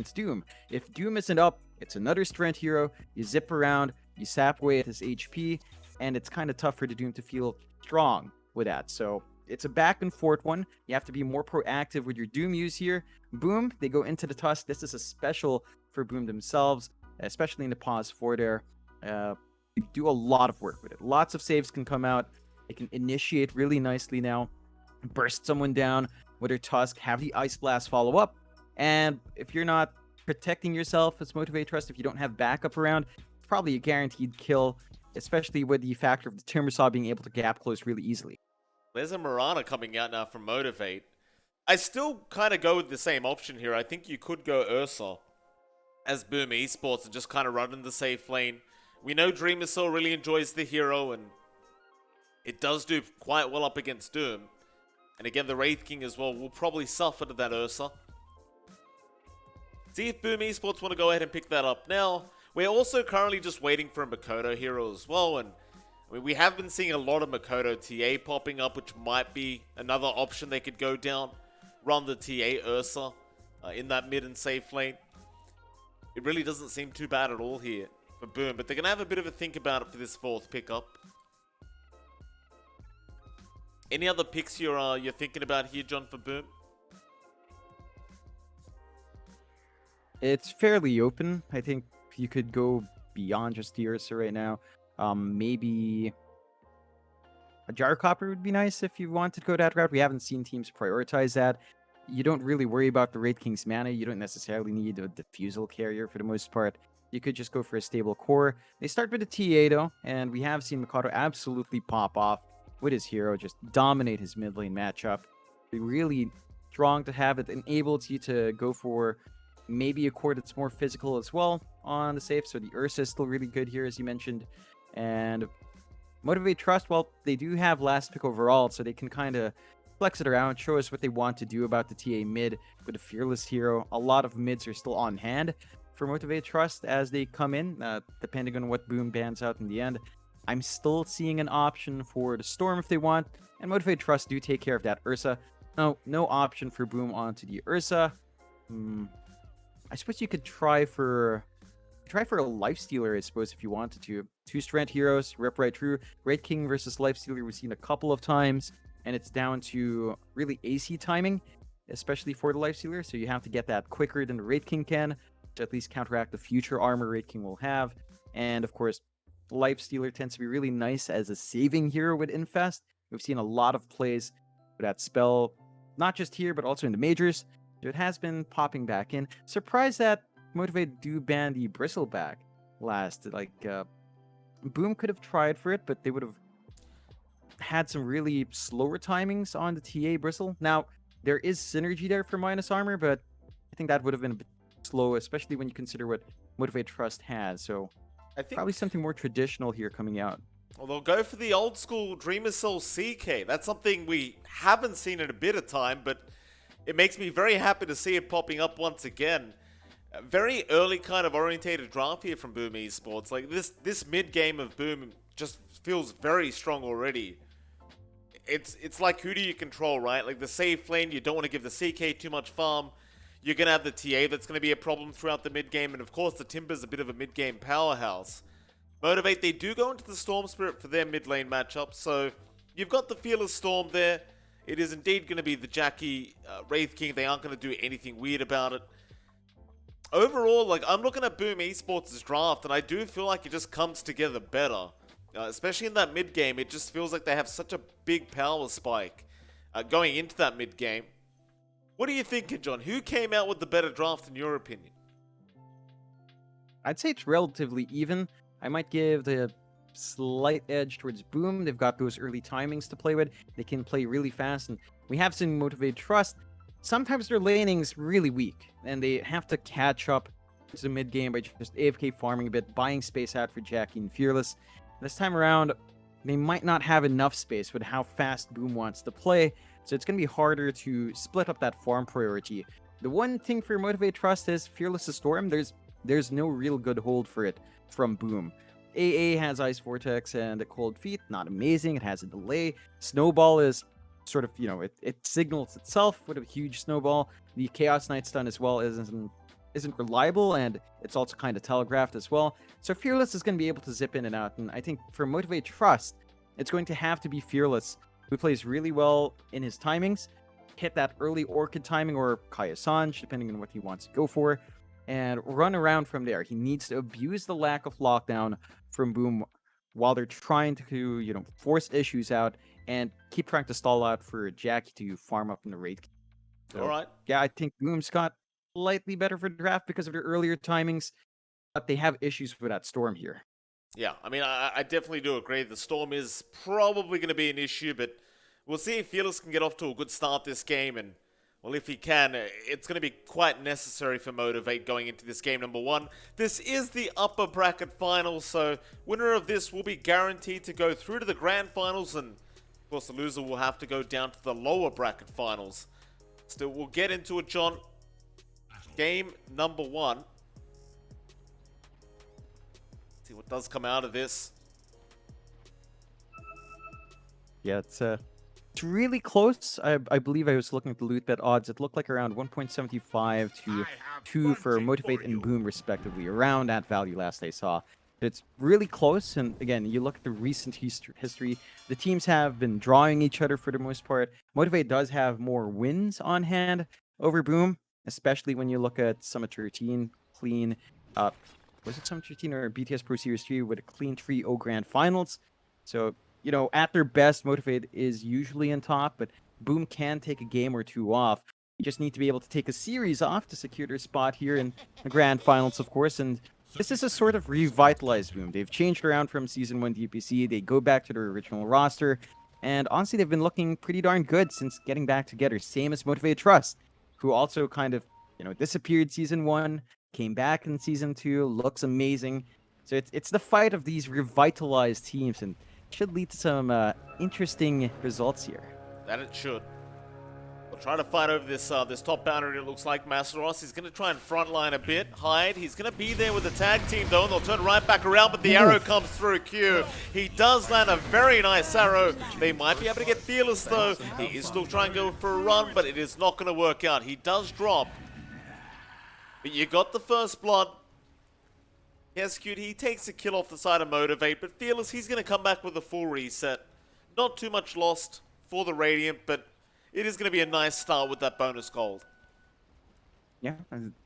it's Doom. If Doom isn't up, it's another strength hero. You zip around, you sap away at his HP, and it's kind of tough for the Doom to feel strong with that. So it's a back and forth one. You have to be more proactive with your Doom use here. Boom, they go into the Tusk. This is a special for Boom themselves, especially in the pause 4 there. You do a lot of work with it. Lots of saves can come out. It can initiate really nicely now, burst someone down with her Tusk, have the Ice Blast follow up. And if you're not protecting yourself as Motivate.Trust, if you don't have backup around, it's probably a guaranteed kill, especially with the factor of the Timbersaw being able to gap close really easily. There's a Mirana coming out now from Motivate. I still kind of go with the same option here. I think you could go Ursa as Boom Esports and just kind of run in the safe lane. We know Dreamer Soul really enjoys the hero, and it does do quite well up against Doom. And again, the Wraith King as well will probably suffer to that Ursa. See if Boom Esports want to go ahead and pick that up. Now, we're also currently just waiting for a Makoto hero as well, and I mean, we have been seeing a lot of Makoto TA popping up, which might be another option they could go down. Run the TA Ursa in that mid and safe lane. It really doesn't seem too bad at all here for Boom, but they're going to have a bit of a think about it for this fourth pickup. Any other picks you're thinking about here, John, for Boom? It's fairly open. I think you could go beyond just the Ursa right now. Maybe a Gyrocopter would be nice if you wanted to go that route. We haven't seen teams prioritize that. You don't really worry about the Wraith King's mana. You don't necessarily need a Diffusal carrier for the most part. You could just go for a stable core. They start with a TA though, and we have seen Makoto absolutely pop off with his hero, just dominate his mid lane matchup. Really strong to have it enabled you to go for maybe a core that's more physical as well on the safe. So the Ursa is still really good here, as you mentioned. And Motivate.Trust, well, they do have last pick overall, so they can kind of flex it around, show us what they want to do about the TA mid with a Fearless hero. A lot of mids are still on hand for Motivate.Trust as they come in, depending on what Boom bans out in the end. I'm still seeing an option for the Storm if they want, and Motivate.Trust do take care of that Ursa. No option for Boom onto the Ursa. I suppose you could try for a Lifestealer, I suppose, if you wanted to. 2 strength heroes, rip right through. Wraith King versus Lifestealer we've seen a couple of times, and it's down to really AC timing, especially for the Lifestealer, so you have to get that quicker than the Wraith King can, to at least counteract the future armor Wraith King will have. And of course, Lifestealer tends to be really nice as a saving hero with Infest. We've seen a lot of plays with that spell, not just here, but also in the majors. So it has been popping back in. Surprised that Motivate do ban the Bristleback last. Boom could have tried for it, but they would have had some really slower timings on the TA Bristle. Now, there is synergy there for minus armor, but I think that would have been a bit slow, especially when you consider what Motivate.Trust has. So I think probably something more traditional here coming out. Well, they'll go for the old school Dreamer Soul CK. That's something we haven't seen in a bit of time, but it makes me very happy to see it popping up once again. A very early kind of orientated draft here from Boom Esports. Like this mid game of Boom just feels very strong already. It's like, who do you control, right? Like the safe lane, you don't want to give the CK too much farm. You're going to have the TA that's going to be a problem throughout the mid game, and of course the Timber's a bit of a mid game powerhouse. Motivate, they do go into the Storm Spirit for their mid lane matchup, so you've got the Fearless Storm there. It is indeed going to be the Jackie Wraith King. They aren't going to do anything weird about it. Overall, like, I'm looking at Boom Esports' draft, and I do feel like it just comes together better. Especially in that mid game, it just feels like they have such a big power spike going into that mid game. What are you thinking, John? Who came out with the better draft in your opinion? I'd say it's relatively even. I might give the slight edge towards Boom. They've got those early timings to play with. They can play really fast, and we have seen Motivate.Trust. Sometimes their laning's really weak, and they have to catch up to the mid game by just AFK farming a bit, buying space out for Jackie and Fearless. This time around, they might not have enough space with how fast Boom wants to play, so it's going to be harder to split up that farm priority. The one thing for Motivate.Trust is Fearless' Storm. There's no real good hold for it from Boom. AA has Ice Vortex and a Cold Feet, not amazing. It has a delay. Snowball is sort of, it signals itself with a huge snowball. The Chaos Knight stun as well isn't isn't reliable, and it's also kind of telegraphed as well. So Fearless is going to be able to zip in and out, and I think for Motivate.Trust, it's going to have to be Fearless, who plays really well in his timings, hit that early Orchid timing or Kaya Sanj, depending on what he wants to go for, and run around from there. He needs to abuse the lack of lockdown from Boom while they're trying to, force issues out and keep trying to stall out for Jackie to farm up in the raid. All So, right. yeah, I think Boom's got slightly better for the draft because of their earlier timings, but they have issues with that Storm here. Yeah, I mean, I definitely do agree. The Storm is probably going to be an issue, but we'll see if Fearless can get off to a good start this game. And, well, if he can, it's going to be quite necessary for Motivate going into this game number 1. This is the upper bracket finals, so winner of this will be guaranteed to go through to the grand finals. And, of course, the loser will have to go down to the lower bracket finals. Still, we'll get into it, John. Game number 1. See what does come out of this. Yeah, it's really close. I believe I was looking at the loot bet odds. It looked like around 1.75 to 2 for Motivate and Boom, respectively, around that value last I saw. It's really close, and again, you look at the recent history, the teams have been drawing each other for the most part. Motivate does have more wins on hand over Boom, especially when you look at Summit 13, clean, was it Summit 13 or BTS Pro Series 3 with a clean 3-0 grand finals. So, at their best, Motivate is usually in top, but Boom can take a game or two off. You just need to be able to take a series off to secure their spot here in the grand finals, of course, and this is a sort of revitalized Boom. They've changed around from Season 1 DPC, they go back to their original roster, and honestly, they've been looking pretty darn good since getting back together, same as Motivate.Trust, who also kind of, disappeared Season 1, came back in Season 2, looks amazing. So it's the fight of these revitalized teams, and should lead to some interesting results here. That it should. We'll try to fight over this this top boundary. It looks like Masteros. He's going to try and frontline a bit, hide. He's going to be there with the tag team though, and they'll turn right back around, but the arrow comes through Q. He does land a very nice arrow. They might be able to get Fearless though. He is still trying to go for a run, but it is not going to work out. He does drop. But you got the first blood. Yes, Cute, he takes a kill off the side of Motivate, but Fearless, he's going to come back with a full reset. Not too much lost for the Radiant, but it is going to be a nice start with that bonus gold. Yeah,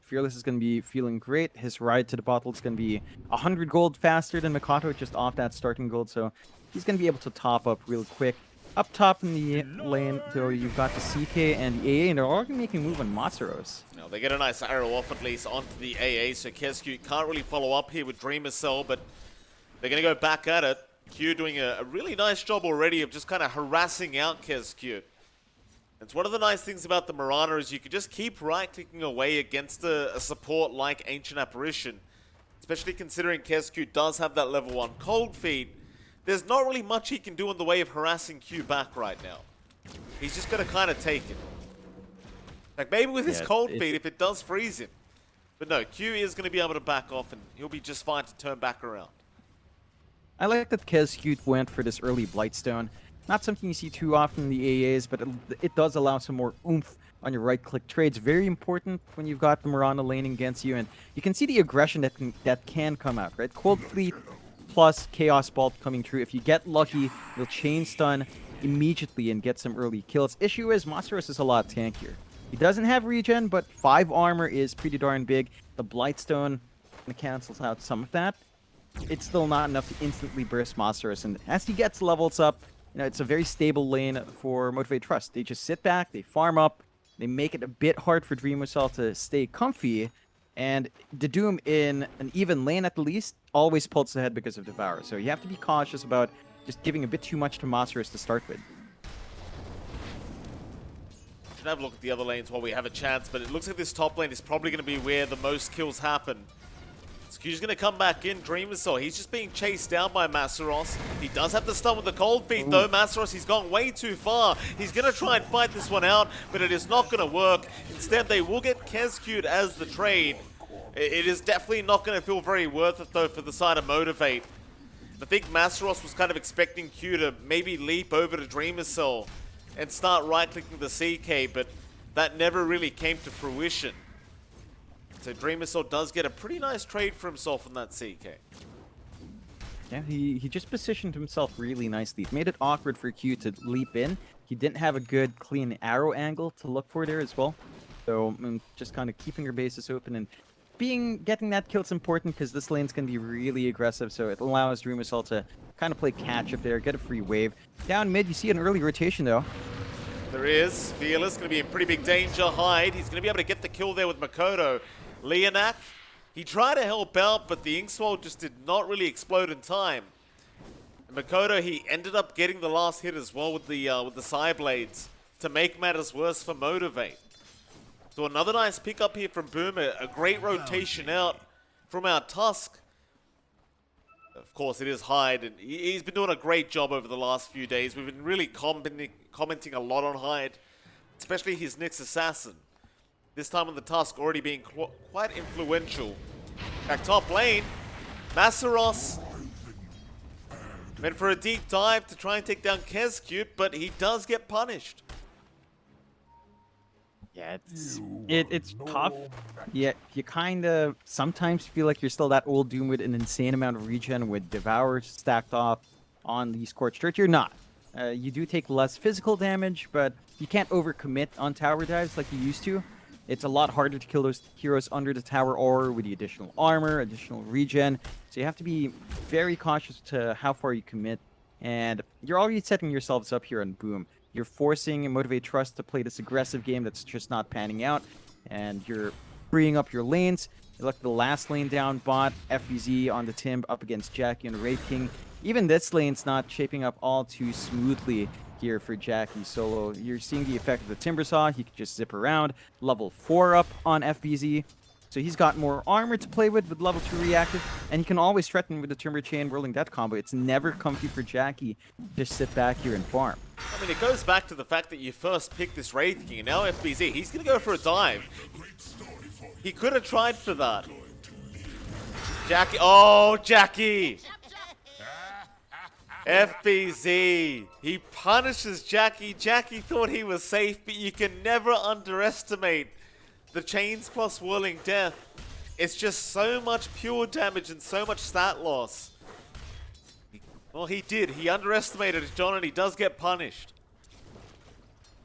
Fearless is going to be feeling great. His ride to the bottle is going to be 100 gold faster than Mikoto, just off that starting gold, so he's going to be able to top up real quick. Up top in the lane, though, you've got the CK and the AA, and they're all making a move on Matsuros. Now, they get a nice arrow off at least onto the AA, so Kescute can't really follow up here with Dreamer Cell, but they're going to go back at it. Q doing a really nice job already of just kind of harassing out Kescute. It's one of the nice things about the Mirana is you can just keep right-clicking away against a support like Ancient Apparition, especially considering Kescute does have that level 1 Cold Feet. There's not really much he can do in the way of harassing Q back right now. He's just going to kind of take it. Like maybe with his Cold Feet if it does freeze him. But no, Q is going to be able to back off and he'll be just fine to turn back around. I like that Kescute went for this early Blightstone. Not something you see too often in the AAs, but it does allow some more oomph on your right-click trades. Very important when you've got the Mirana laning against you, and you can see the aggression that can come out, right? Cold Fleet plus Chaos Bolt coming through. If you get lucky, you'll chain stun immediately and get some early kills. Issue is Masteros is a lot tankier. He doesn't have regen, but 5 armor is pretty darn big. The Blightstone cancels out some of that. It's still not enough to instantly burst Masteros, and as he gets levels up, it's a very stable lane for Motivate.Trust. They just sit back, they farm up, they make it a bit hard for Dreamercell to stay comfy, and the Doom in an even lane at the least always pulls ahead because of Devour. So you have to be cautious about just giving a bit too much to Masteros to start with. Should have a look at the other lanes while we have a chance, but it looks like this top lane is probably going to be where the most kills happen. Skyu's going to come back in, Dreamercell. He's just being chased down by Masteros. He does have the stun with the Cold Feet, though. Masteros, he's gone way too far. He's going to try and fight this one out, but it is not going to work. Instead, they will get Kescute as the trade. It is definitely not going to feel very worth it, though, for the side of Motivate. I think Masteros was kind of expecting Q to maybe leap over to Dreamercell and start right-clicking the CK, but that never really came to fruition. So Dream Missile does get a pretty nice trade for himself in that CK. Yeah, he just positioned himself really nicely. It made it awkward for Q to leap in. He didn't have a good, clean arrow angle to look for there as well. So just kind of keeping your bases open and getting that kill is important because this lane's going to be really aggressive. So it allows Dream Missile to kind of play catch up there, get a free wave. Down mid, you see an early rotation though. There is. Fearless going to be in pretty big danger. Hyde, he's going to be able to get the kill there with Makoto. Leonak, he tried to help out, but the Inkswell just did not really explode in time. And Makoto, he ended up getting the last hit as well with the side blades to make matters worse for Motivate. So another nice pickup here from Boomer. A great rotation out from our Tusk. Of course, it is Hyde, and he's been doing a great job over the last few days. We've been really commenting a lot on Hyde, especially his Nyx Assassin. This time on the Tusk already being quite influential. Back top lane, Masaros went for a deep dive to try and take down Kezcute, but he does get punished. Yeah, it's tough. Yeah, you kind of sometimes feel like you're still that old Doom with an insane amount of regen with Devour stacked up on the Scorched Earth. You're not. You do take less physical damage, but you can't overcommit on tower dives like you used to. It's a lot harder to kill those heroes under the tower aura with the additional armor, additional regen. So you have to be very cautious to how far you commit. And you're already setting yourselves up here on Boom. You're forcing Motivate.Trust to play this aggressive game that's just not panning out. And you're freeing up your lanes. You look at the last lane down bot, FBZ on the Timb up against Jackie and Wraith King. Even this lane's not shaping up all too smoothly here for Jackie solo. You're seeing the effect of the Timber Saw. He can just zip around. Level 4 up on FBZ. So he's got more armor to play with level 2 reactive, and he can always threaten with the Timber Chain Whirling Death combo. It's never comfy for Jackie. Just sit back here and farm. I mean, it goes back to the fact that you first picked this Wraith King, and now FBZ, he's going to go for a dive. He could have tried for that. Jackie, oh, Jackie! FBZ, he punishes Jackie. Jackie thought he was safe, but you can never underestimate the Chains plus Whirling Death. It's just so much pure damage and so much stat loss. Well, he did. He underestimated it, John, and he does get punished.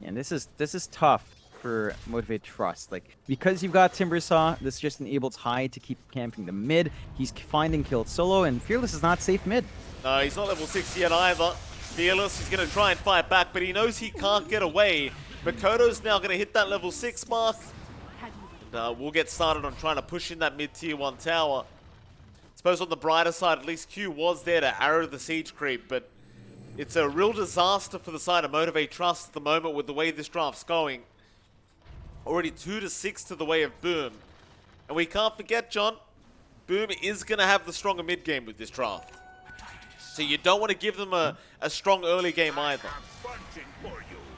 And this is tough for Motivate.Trust. Like, because you've got Timber Saw, this just enables Hyde to keep camping the mid. He's finding kills solo, and Fearless is not safe mid. No, he's not level 6 yet either. Fearless, he's going to try and fight back, but he knows he can't get away. Makoto's now going to hit that level 6 mark. And we'll get started on trying to push in that mid-tier 1 tower. I suppose on the brighter side, at least Q was there to arrow the siege creep, but it's a real disaster for the side of Motivate.Trust at the moment with the way this draft's going. Already 2-6 to the way of Boom. And we can't forget, John, Boom is going to have the stronger mid-game with this draft. So you don't want to give them a strong early game either.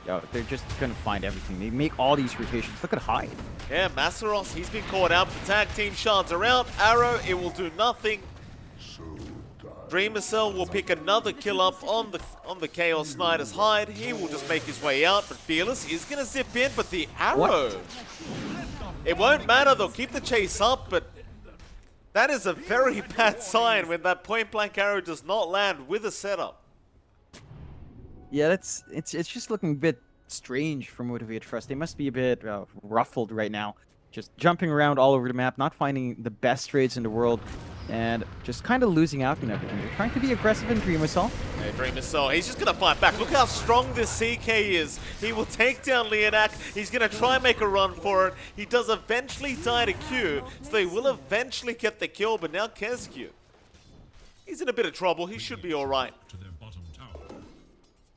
Yo, they're just going to find everything. They make all these rotations. Look at Hyde. Yeah, Masaros, he's been caught out. The tag team shards are out. Arrow, it will do nothing. Dreamer Cell will pick another kill up on the Chaos Snyder's Hyde. He will just make his way out, but Fearless is going to zip in, but the arrow... What? It won't matter, they'll keep the chase up, but that is a very bad sign when that point-blank arrow does not land with a setup. Yeah, it's just looking a bit strange for Motivate.Trust. They must be a bit ruffled right now. Just jumping around all over the map, not finding the best trades in the world, and just kind of losing out on everything. They're trying to be aggressive in Dream Assault. Hey, Dream Assault, he's just going to fight back. Look how strong this CK is. He will take down Leonak. He's going to try and make a run for it. He does eventually die to Q, so they will eventually get the kill, but now Kezcute, he's in a bit of trouble. He should be all right.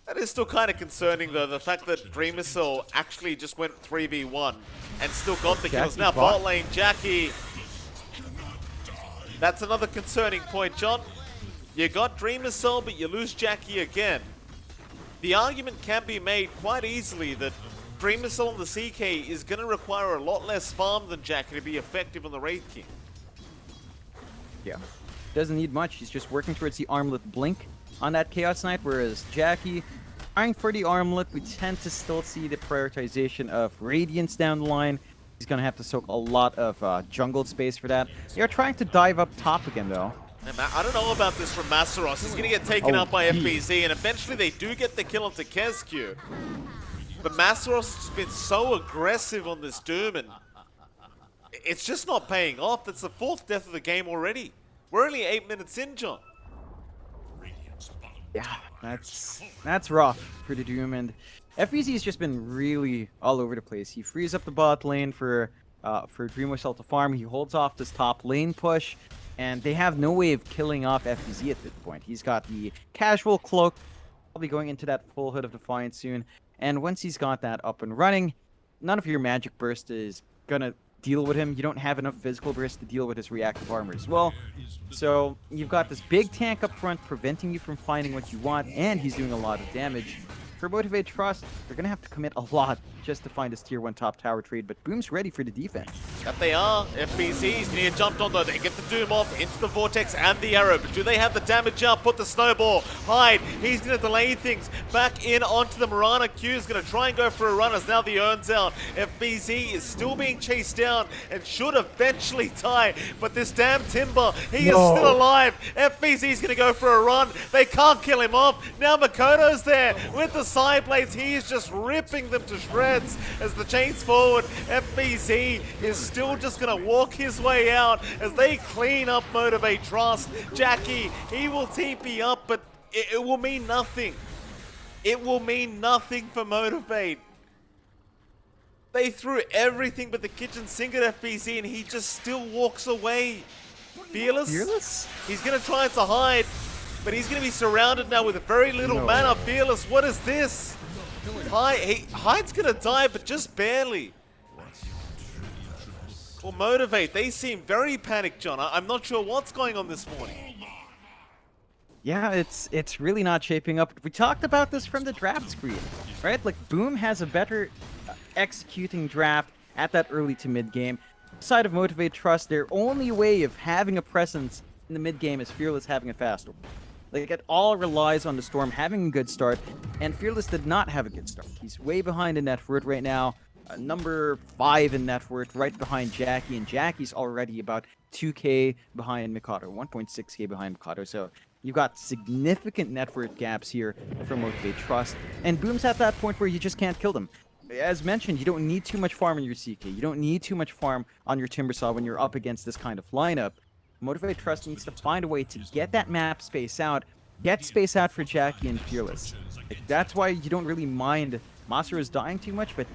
That is still kind of concerning, though, the fact that Dream Assault actually just went 3v1 and still got the kills. Now bot lane, Jackie. That's another concerning point, John. You got Dream Assault, but you lose Jackie again. The argument can be made quite easily that Dream Assault on the CK is going to require a lot less farm than Jackie to be effective on the Wraith King. Yeah. Doesn't need much. He's just working towards the armlet blink on that Chaos Knight, whereas Jackie, eyeing for the armlet, we tend to still see the prioritization of Radiance down the line. He's going to have to soak a lot of jungle space for that. They're trying to dive up top again, though. I don't know about this from Masaros. He's going to get taken out by FBZ, and eventually they do get the kill onto Kesq. But Masaros has been so aggressive on this Doom, and it's just not paying off. That's the 4th death of the game already. We're only 8 minutes in, John. Yeah, that's rough for the Doom, and FBZ has just been really all over the place. He frees up the bot lane for Dreamwhistle to farm. He holds off this top lane push, and they have no way of killing off FBZ at this point. He's got the casual cloak, probably going into that full Hood of Defiance soon. And once he's got that up and running, none of your magic burst is gonna deal with him. You don't have enough physical burst to deal with his reactive armor as well. So you've got this big tank up front preventing you from finding what you want, and he's doing a lot of damage. For Motivate.Trust, they're going to have to commit a lot just to find this tier 1 top tower trade, but Boom's ready for the defense. That they are. FBZ's going to get jumped on though. They get the Doom off into the Vortex and the Arrow, but do they have the damage up? Put the Snowball. Hyde, he's going to delay things. Back in onto the Mirana. Q is going to try and go for a run as now the Urn's out. FBZ is still being chased down and should eventually die, but this damn Timber, he is still alive. FBZ's going to go for a run. They can't kill him off. Now Makoto's there with the side blades. He is just ripping them to shreds as the chains forward. FBZ is still just going to walk his way out as they clean up Motivate.Trust. Jackie, he will TP up, but it will mean nothing. It will mean nothing for Motivate. They threw everything but the kitchen sink at FBZ, and he just still walks away. Fearless? He's going to try to hide, but he's going to be surrounded now with very little mana. Fearless, what is this? Hyde's going to die, but just barely. Well, Motivate, they seem very panicked, John. I'm not sure what's going on this morning. Yeah, it's really not shaping up. We talked about this from the draft screen, right? Like, Boom has a better executing draft at that early to mid game. Side of Motivate.Trust, their only way of having a presence in the mid game is Fearless having a fast one. Like, it all relies on the Storm having a good start, and Fearless did not have a good start. He's way behind in net worth right now, number 5 in net worth, right behind Jackie, and Jackie's already about 2k behind Mikado, 1.6k behind Mikado, so you've got significant net worth gaps here from Motivate.Trust, and Boom's at that point where you just can't kill them. As mentioned, you don't need too much farm in your CK, you don't need too much farm on your Timbersaw when you're up against this kind of lineup. Motivate.Trust needs to find a way to get that map space out, get space out for Jackie and Fearless. Like, that's why you don't really mind Masaru's dying too much, but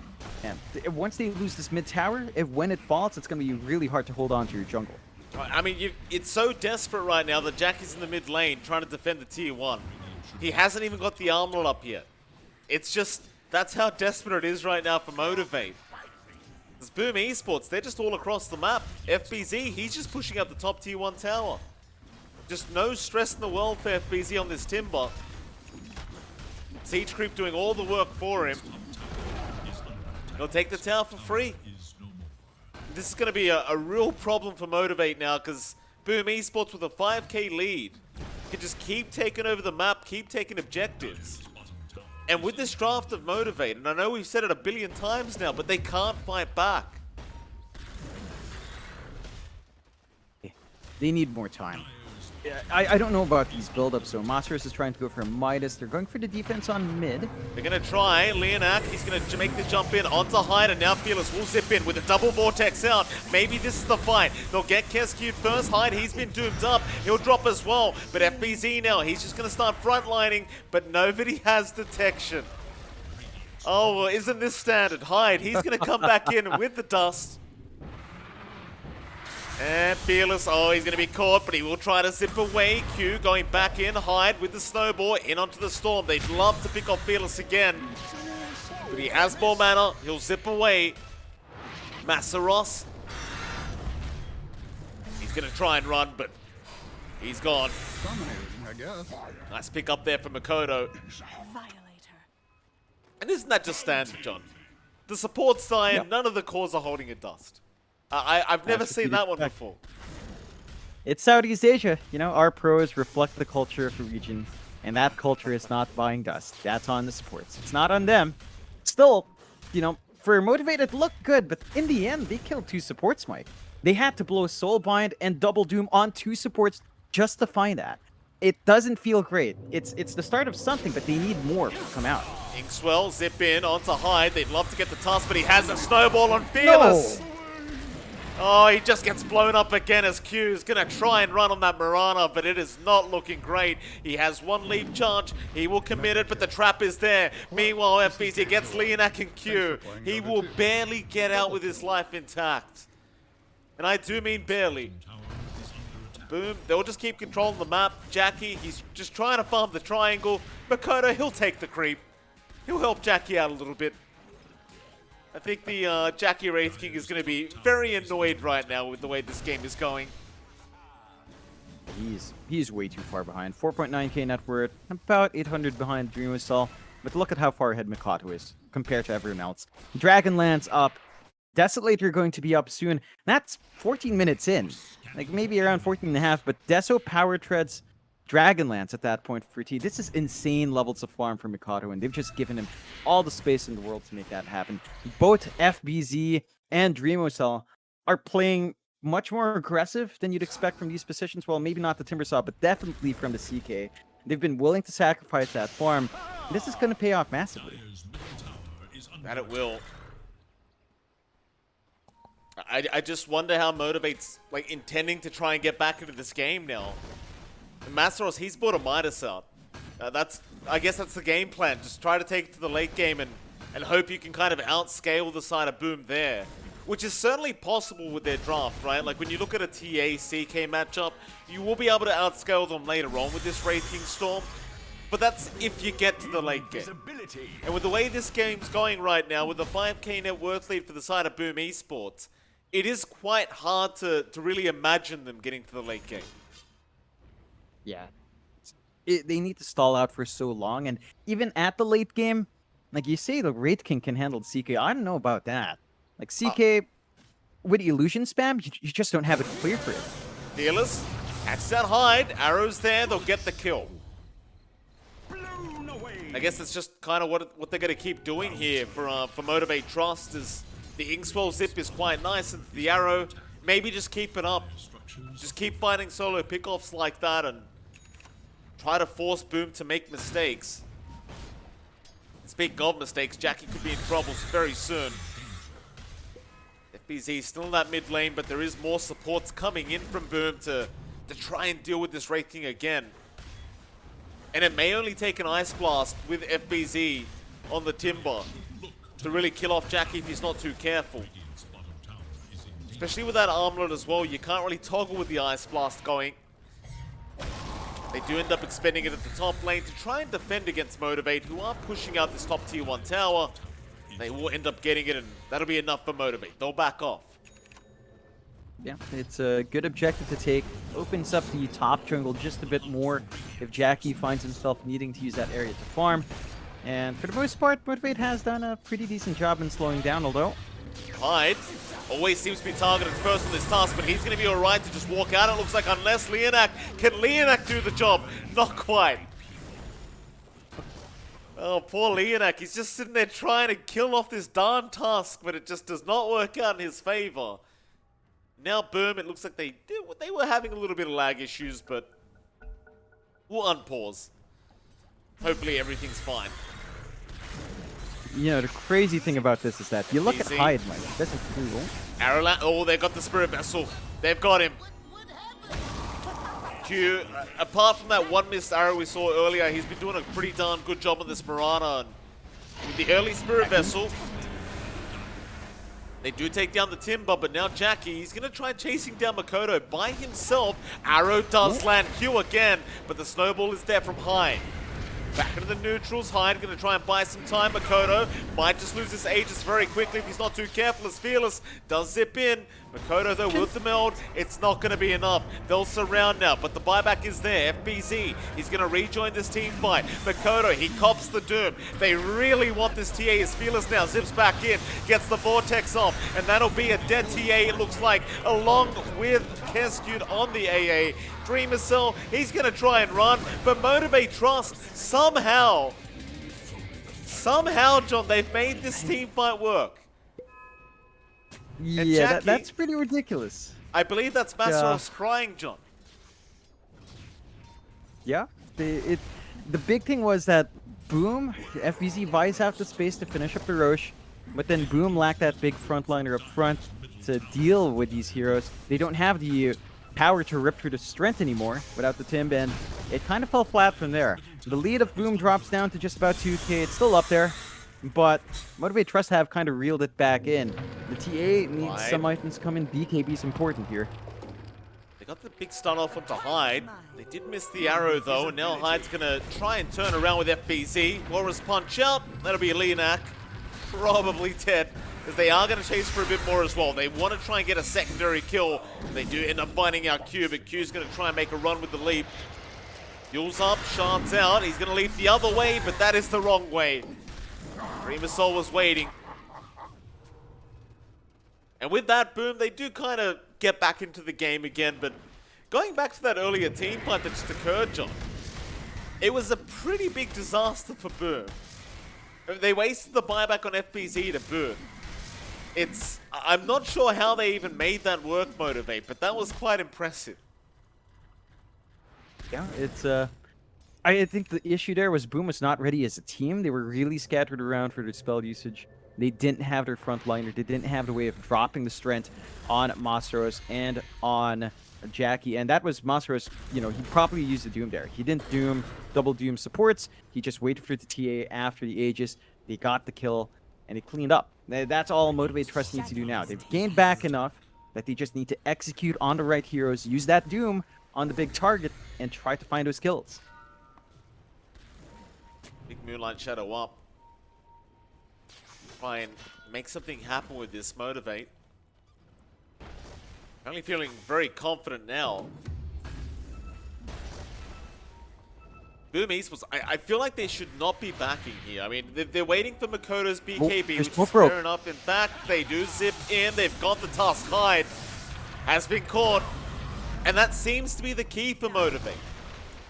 man, once they lose this mid tower, when it falls, it's going to be really hard to hold on to your jungle. I mean, it's so desperate right now that Jackie's in the mid lane trying to defend the tier 1. He hasn't even got the armor up yet. It's just, that's how desperate it is right now for Motivate. There's Boom Esports, they're just all across the map. FBZ, he's just pushing up the top tier 1 tower. Just no stress in the world for FBZ on this Timber. Siege Creep doing all the work for him. He'll take the tower for free. This is going to be a real problem for Motivate now, because Boom Esports with a 5k lead can just keep taking over the map, keep taking objectives. And with this draft of Motivate, and I know we've said it a billion times now, but they can't fight back. They need more time. I don't know about these build-ups, so Masaros is trying to go for a Midas. They're going for the defense on mid. They're going to try. Leonak, he's going to make the jump in onto Hyde, and now Fearless will zip in with a double Vortex out. Maybe this is the fight. They'll get Kesq first. Hyde, he's been doomed up. He'll drop as well. But FBZ now, he's just going to start frontlining, but nobody has detection. Oh, well, isn't this standard? Hyde, he's going to come back in with the dust. And Fearless, oh, he's going to be caught, but he will try to zip away. Q going back in, Hyde with the Snowball, in onto the Storm. They'd love to pick off Fearless again, but he has more mana. He'll zip away. Masaros, he's going to try and run, but he's gone. I guess. Nice pick up there from Makoto. And isn't that just standard, John? The support's dying, Yep. None of the cores are holding a dust. I've never seen that one before. It's Southeast Asia. You know, our pros reflect the culture of the region, and that culture is not buying dust. That's on the supports. It's not on them. Still, you know, for Motivate, it looked good, but in the end, they killed 2 supports, Mike. They had to blow Soulbind and Double Doom on 2 supports just to find that. It doesn't feel great. It's the start of something, but they need more to come out. Inkswell zip in onto Hyde. They'd love to get the task, but he has a snowball on Fearless. No. Oh, he just gets blown up again as Q is going to try and run on that Mirana, but it is not looking great. He has 1 leap charge. He will commit it, but the trap is there. Meanwhile, FBZ gets Leonak and Q. He will barely get out with his life intact. And I do mean barely. Boom. They'll just keep controlling the map. Jackie, he's just trying to farm the triangle. Makoto, he'll take the creep. He'll help Jackie out a little bit. I think the Jackie Wraith King is going to be very annoyed right now with the way this game is going. He's way too far behind. 4.9k net worth, about 800 behind Dreamwhistle. But look at how far ahead Makoto is compared to everyone else. Dragonlance up. Desolator going to be up soon. That's 14 minutes in. Like maybe around 14 and a half, but Deso power treads Dragonlance at that point for T. This is insane levels of farm for Mikado, and they've just given him all the space in the world to make that happen. Both FBZ and Dreamocell are playing much more aggressive than you'd expect from these positions. Well, maybe not the Timbersaw, but definitely from the CK. They've been willing to sacrifice that farm. This is going to pay off massively. That it will. I just wonder how Motivate's like intending to try and get back into this game now. Masteros, he's bought a Midas out. I guess that's the game plan. Just try to take it to the late game and hope you can kind of outscale the side of Boom there. Which is certainly possible with their draft, right? Like when you look at a TA-CK matchup, you will be able to outscale them later on with this Wraith King Storm. But that's if you get to the late game. And with the way this game's going right now, with the 5k net worth lead for the side of Boom Esports, it is quite hard to really imagine them getting to the late game. Yeah. They need to stall out for so long, and even at the late game, like you say, the Wraith King can handle CK. I don't know about that. Like CK, with illusion spam, you just don't have it clear for it. Fearless, catch that Hyde, arrows there, they'll get the kill. I guess that's just kind of what they're going to keep doing here for Motivate.Trust. Is the Inkswell zip is quite nice, and the arrow, maybe just keep it up. Just keep finding solo pickoffs like that and try to force Boom to make mistakes. Speaking of mistakes, Jackie could be in trouble very soon. FBZ still in that mid lane, but there is more supports coming in from Boom to try and deal with this Wraith King again. And it may only take an Ice Blast with FBZ on the Timber to really kill off Jackie if he's not too careful. Especially with that armlet as well, you can't really toggle with the Ice Blast going. They do end up expending it at the top lane to try and defend against Motivate, who are pushing out this top tier 1 tower. They will end up getting it, and that'll be enough for Motivate. They'll back off. Yeah, it's a good objective to take. Opens up the top jungle just a bit more if Jackie finds himself needing to use that area to farm. And for the most part, Motivate has done a pretty decent job in slowing down, although... Hyde always seems to be targeted first on this task, but he's going to be alright to just walk out, it looks like, unless Leonak... Can Leonak do the job? Not quite. Oh, poor Leonak. He's just sitting there trying to kill off this darn task, but it just does not work out in his favor. Now Boom, it looks like they were having a little bit of lag issues, but we'll unpause. Hopefully everything's fine. You know, the crazy thing about this is that you look at Hyde, Mike. That's cool. Arrowland, oh, they've got the Spirit Vessel. They've got him. Q, apart from that one missed arrow we saw earlier, he's been doing a pretty darn good job on this Mirana. And with the early Spirit Vessel, they do take down the Timber, but now Jackie, he's going to try chasing down Makoto by himself. Arrow does land Q again, but the snowball is there from Hyde. Back into the neutrals, Hyde going to try and buy some time. Makoto might just lose his Aegis very quickly if he's not too careful, as Fearless does zip in. Makoto, though, with the meld, it's not going to be enough. They'll surround now, but the buyback is there. FBZ, he's going to rejoin this team fight. Makoto, he cops the Doom. They really want this TA as Fearless now zips back in, gets the Vortex off, and that'll be a dead TA, it looks like, along with Keskewed on the AA. Dreamer Cell, he's going to try and run, but Motivate.Trust, somehow, John, they've made this team fight work. Yeah, that's pretty ridiculous. I believe that's Masaros crying, John. Yeah, the big thing was that Boom, FBZ buys out the space to finish up the Roche, but then Boom lacked that big frontliner up front to deal with these heroes. They don't have the power to rip through the strength anymore without the Timb, and it kind of fell flat from there. The lead of Boom drops down to just about 2k. It's still up there, but Motivate.Trust have kind of reeled it back in. The TA needs some items to come in. BKB's important here. They got the big stun off onto Hyde. They did miss the arrow though, and now Hyde's gonna try and turn around with FBZ. Walrus punch out. That'll be Leonak. Probably dead, as they are gonna chase for a bit more as well. They want to try and get a secondary kill. They do end up finding out Q, but Q's gonna try and make a run with the leap. Fuel's up, Shards out. He's gonna leap the other way, but that is the wrong way. Dreamer Soul was waiting. And with that, Boom, they do kind of get back into the game again, but going back to that earlier team fight that just occurred, John, it was a pretty big disaster for Boom. They wasted the buyback on FBZ to Boom. I'm not sure how they even made that work, Motivate, but that was quite impressive. Yeah, I think the issue there was Boom was not ready as a team. They were really scattered around for their spell usage. They didn't have their frontliner. They didn't have the way of dropping the strength on Masaros and on Jackie. And that was Masaros, he probably used the Doom there. He didn't double Doom supports. He just waited for the TA after the Aegis. They got the kill, and they cleaned up. That's all Motivate.Trust needs to do now. They've gained back enough that they just need to execute on the right heroes, use that Doom on the big target, and try to find those kills. Big Moonlight Shadow up. Try and make something happen with this Motivate. Only feeling very confident now. Boom Esports, I feel like they should not be backing here. I mean, they're waiting for Makoto's BKB, which is fair enough. In fact, they do zip in. They've got the task. Hyde has been caught. And that seems to be the key for Motivate.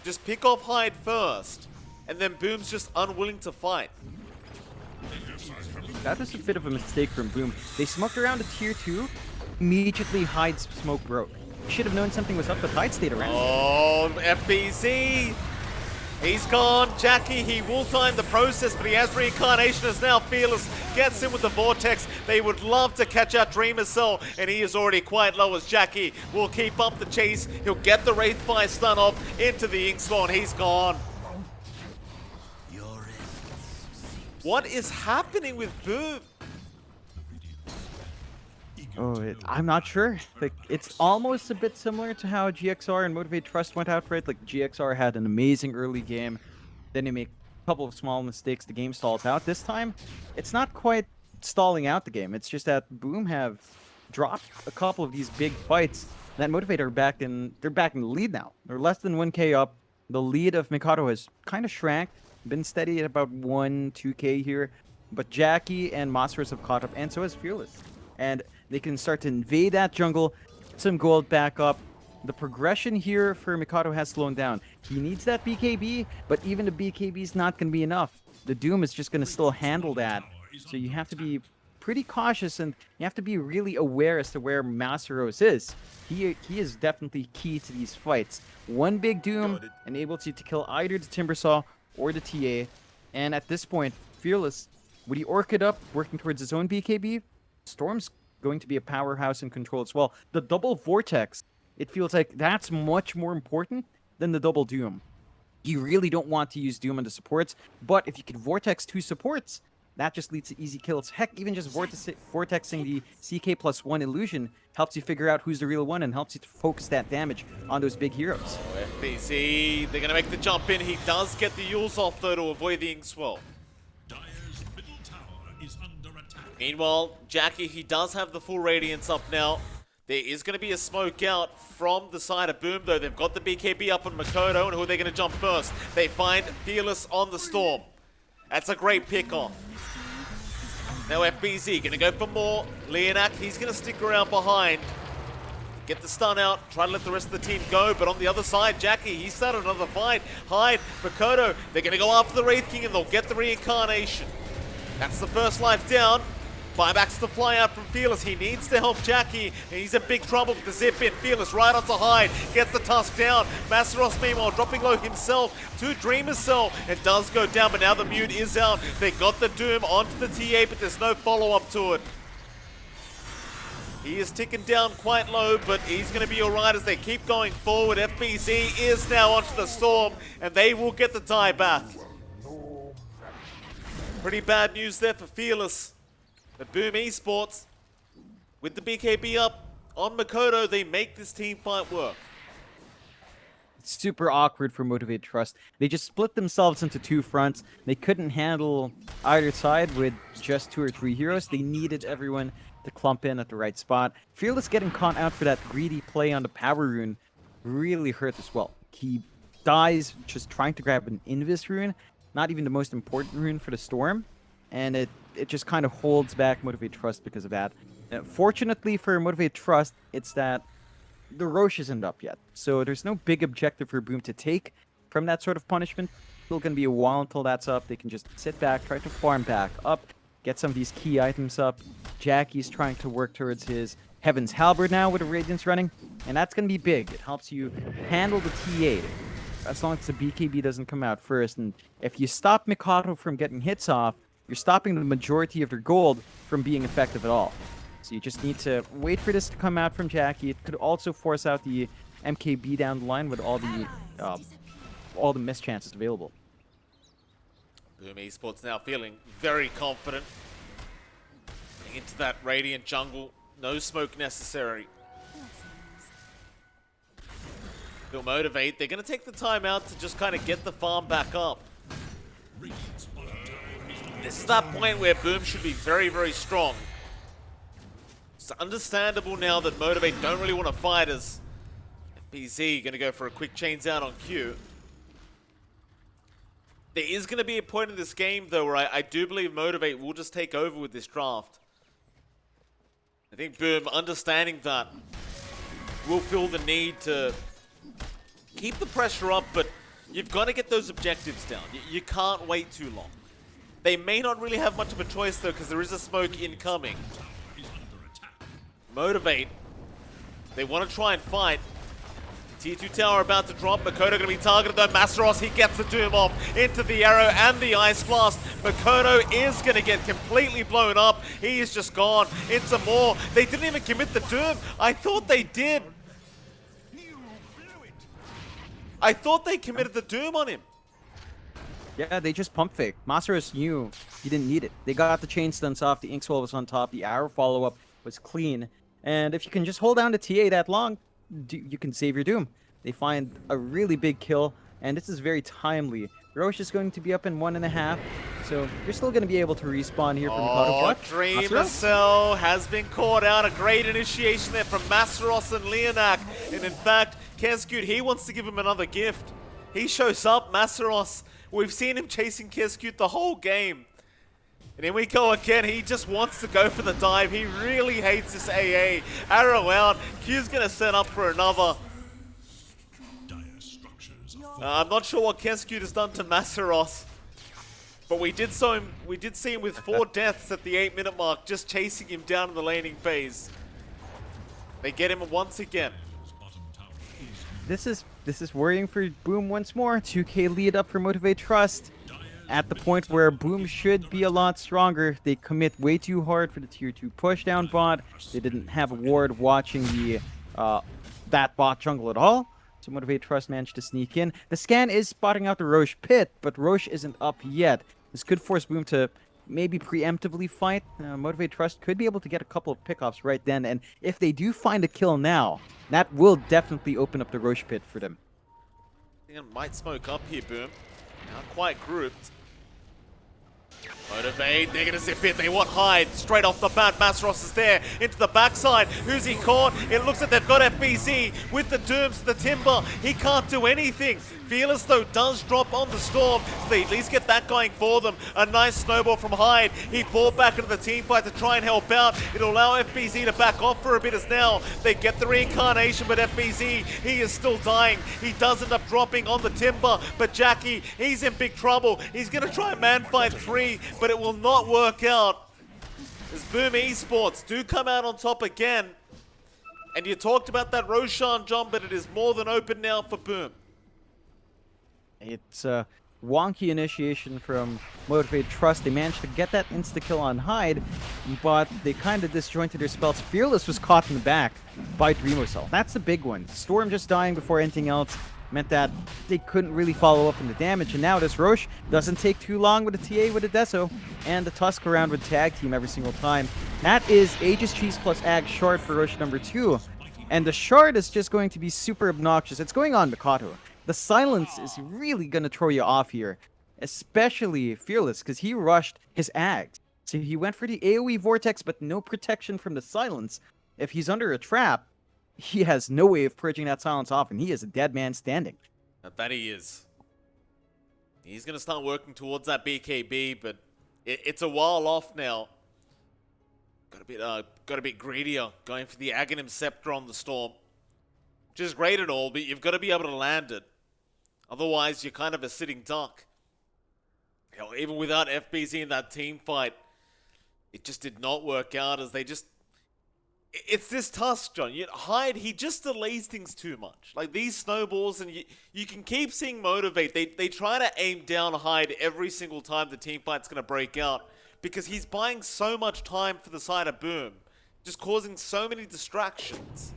Just pick off Hyde first, and then Boom's just unwilling to fight. That was a bit of a mistake from Boom. They smoked around a tier 2. Immediately, Hyde's smoke broke. Should have known something was up, but Hyde stayed around. Oh, FBZ! He's gone. Jackie, he will time the process, but he has reincarnation as now Fearless gets in with the Vortex. They would love to catch out Dreamer Cell, and he is already quite low as Jackie will keep up the chase. He'll get the Wraithfire stun off into the Ink Spawn. He's gone. What is happening with Boom? Oh, I'm not sure. Like, it's almost a bit similar to how GXR and Motivate.Trust went out for it. Like, GXR had an amazing early game, then they make a couple of small mistakes, the game stalls out. This time, it's not quite stalling out the game. It's just that Boom have dropped a couple of these big fights. That Motivate they're back in the lead now. They're less than 1k up. The lead of Mikado has kind of shrank, been steady at about 2k here. But Jackie and Masaros have caught up, and so has Fearless. And they can start to invade that jungle, get some gold back up. The progression here for Mikado has slowed down. He needs that BKB, but even the BKB is not going to be enough. The Doom is just going to still handle that. So you have to be pretty cautious, and you have to be really aware as to where Masaros is. He is definitely key to these fights. One big Doom enables you to kill either the Timbersaw or the TA. And at this point, Fearless, would he orc it up, working towards his own BKB? Storm's going to be a powerhouse in control as well. The double Vortex, it feels like that's much more important than the double Doom. You really don't want to use Doom on the supports, but if you can Vortex 2 supports, that just leads to easy kills. Heck, even just vortexing the CK+1 illusion helps you figure out who's the real one and helps you to focus that damage on those big heroes. Oh, FBZ, they're going to make the jump in. He does get the Yules off, though, to avoid the Ink Swell. Meanwhile, Jackie, he does have the full Radiance up now. There is going to be a smoke out from the side of Boom, though. They've got the BKB up on Makoto, and who are they going to jump first? They find Fearless on the Storm. That's a great pick-off. Now FBZ going to go for more. Leonak, he's going to stick around behind. Get the stun out, try to let the rest of the team go, but on the other side, Jackie, he started another fight. Hyde, Makoto, they're going to go after the Wraith King, and they'll get the reincarnation. That's the first life down. Buybacks to fly out from Fearless. He needs to help Jackie, and he's in big trouble with the zip in. Fearless right onto Hyde, gets the tusk down. Masteros meanwhile dropping low himself to Dreamer's Cell, and does go down, but now the mute is out. They got the Doom onto the TA, but there's no follow-up to it. He is ticking down quite low, but he's going to be alright as they keep going forward. FBZ is now onto the Storm, and they will get the tie back. Pretty bad news there for Fearless. But Boom Esports, with the BKB up on Makoto, they make this team fight work. It's super awkward for Motivate.Trust. They just split themselves into two fronts. They couldn't handle either side with just 2 or 3 heroes. They needed everyone to clump in at the right spot. Fearless getting caught out for that greedy play on the power rune really hurt as well. He dies just trying to grab an Invis rune, not even the most important rune for the Storm, and it just kind of holds back Motivate.Trust because of that. Fortunately for Motivate.Trust, it's that the Roche isn't up yet, so there's no big objective for Boom to take from that sort of punishment. Still gonna be a while until that's up. They can just sit back, try to farm back up, get some of these key items up. Jackie's trying to work towards his Heaven's Halberd now with the Radiance running, and that's gonna be big. It helps you handle the TA as long as the BKB doesn't come out first, and if you stop Mikado from getting hits off, you're stopping the majority of their gold from being effective at all. So you just need to wait for this to come out from Jackie. It could also force out the MKB down the line with all the missed chances available. Boom Esports now feeling very confident. Getting into that Radiant jungle. No smoke necessary. They'll Motivate. They're going to take the time out to just kind of get the farm back up. This is that point where Boom should be very, very strong. It's understandable now that Motivate don't really want to fight as FBZ going to go for a quick chains out on Q. There is going to be a point in this game, though, where I do believe Motivate will just take over with this draft. I think Boom, understanding that, will feel the need to keep the pressure up, but you've got to get those objectives down. You can't wait too long. They may not really have much of a choice, though, because there is a smoke incoming. Motivate. They want to try and fight. Tier 2 tower about to drop. Makoto going to be targeted though. Masteros, he gets the Doom off into the arrow and the Ice Blast. Makoto is going to get completely blown up. He is just gone into more. They didn't even commit the Doom. I thought they did. I thought they committed the Doom on him. Yeah, they just pump fake. Masteros knew he didn't need it. They got the chain stunts off. The Inkswell was on top. The arrow follow-up was clean. And if you can just hold down the TA that long, you can save your Doom. They find a really big kill, and this is very timely. Roche is going to be up in 1.5, so you're still going to be able to respawn here from Mikado. Dreamer Cell has been caught out. A great initiation there from Masteros and Leonak. And in fact, Keskut, he wants to give him another gift. He shows up, Masteros. We've seen him chasing Keskut the whole game. And here we go again. He just wants to go for the dive. He really hates this AA. Arrow out. Q's going to set up for another. I'm not sure what Keskut has done to Masteros. But we did see him with 4 deaths at the 8-minute mark, just chasing him down in the laning phase. They get him once again. This is worrying for Boom once more. 2K lead up for Motivate.Trust. At the point where Boom should be a lot stronger, they commit way too hard for the tier 2 pushdown bot. They didn't have a ward watching the that bot jungle at all. So Motivate.Trust managed to sneak in. The scan is spotting out the Roche pit, but Roche isn't up yet. This could force Boom to maybe preemptively fight. Motivate.Trust could be able to get a couple of pickoffs right then, and if they do find a kill now, that will definitely open up the Roche pit for them. I think it might smoke up here, Boom. Not quite grouped. Motivate, they're gonna zip in, they want Hyde. Straight off the bat, Masteros is there, into the backside. Who's he caught? It looks like they've got FBZ with the Dooms, the Timber. He can't do anything. Fearless, though, does drop on the Storm, so they at least get that going for them. A nice snowball from Hyde. He brought back into the team fight to try and help out. It'll allow FBZ to back off for a bit as now they get the reincarnation, but FBZ, he is still dying. He does end up dropping on the Timber, but Jackie, he's in big trouble. He's going to try and man fight 3, but it will not work out. as Boom Esports do come out on top again. And you talked about that Roshan, John, but it is more than open now for Boom. It's a wonky initiation from Motivate.Trust. They managed to get that insta-kill on Hyde, but they kind of disjointed their spells. Fearless was caught in the back by Dreamocell. That's the big one. Storm just dying before anything else meant that they couldn't really follow up on the damage, and now this Roche doesn't take too long with a TA with a Deso, and the Tusk around with tag team every single time. That is Aegis Cheese plus Ag Shard for Roche number 2, and the Shard is just going to be super obnoxious. It's going on Mikato. The silence is really going to throw you off here, especially Fearless, because he rushed his Ags. So he went for the AoE Vortex, but no protection from the silence. If he's under a trap, he has no way of purging that silence off, and he is a dead man standing. That he is. He's going to start working towards that BKB, but it's a while off now. Got a bit greedier, going for the Aghanim Scepter on the Storm. Which is great and all, but you've got to be able to land it. Otherwise, you're kind of a sitting duck. Hell, even without FBZ in that team fight, it just did not work out as they just... It's this Tusk, John. Hyde, he just delays things too much. Like these snowballs, and you can keep seeing Motivate. They try to aim down Hyde every single time the team fight's going to break out, because he's buying so much time for the side of Boom, just causing so many distractions.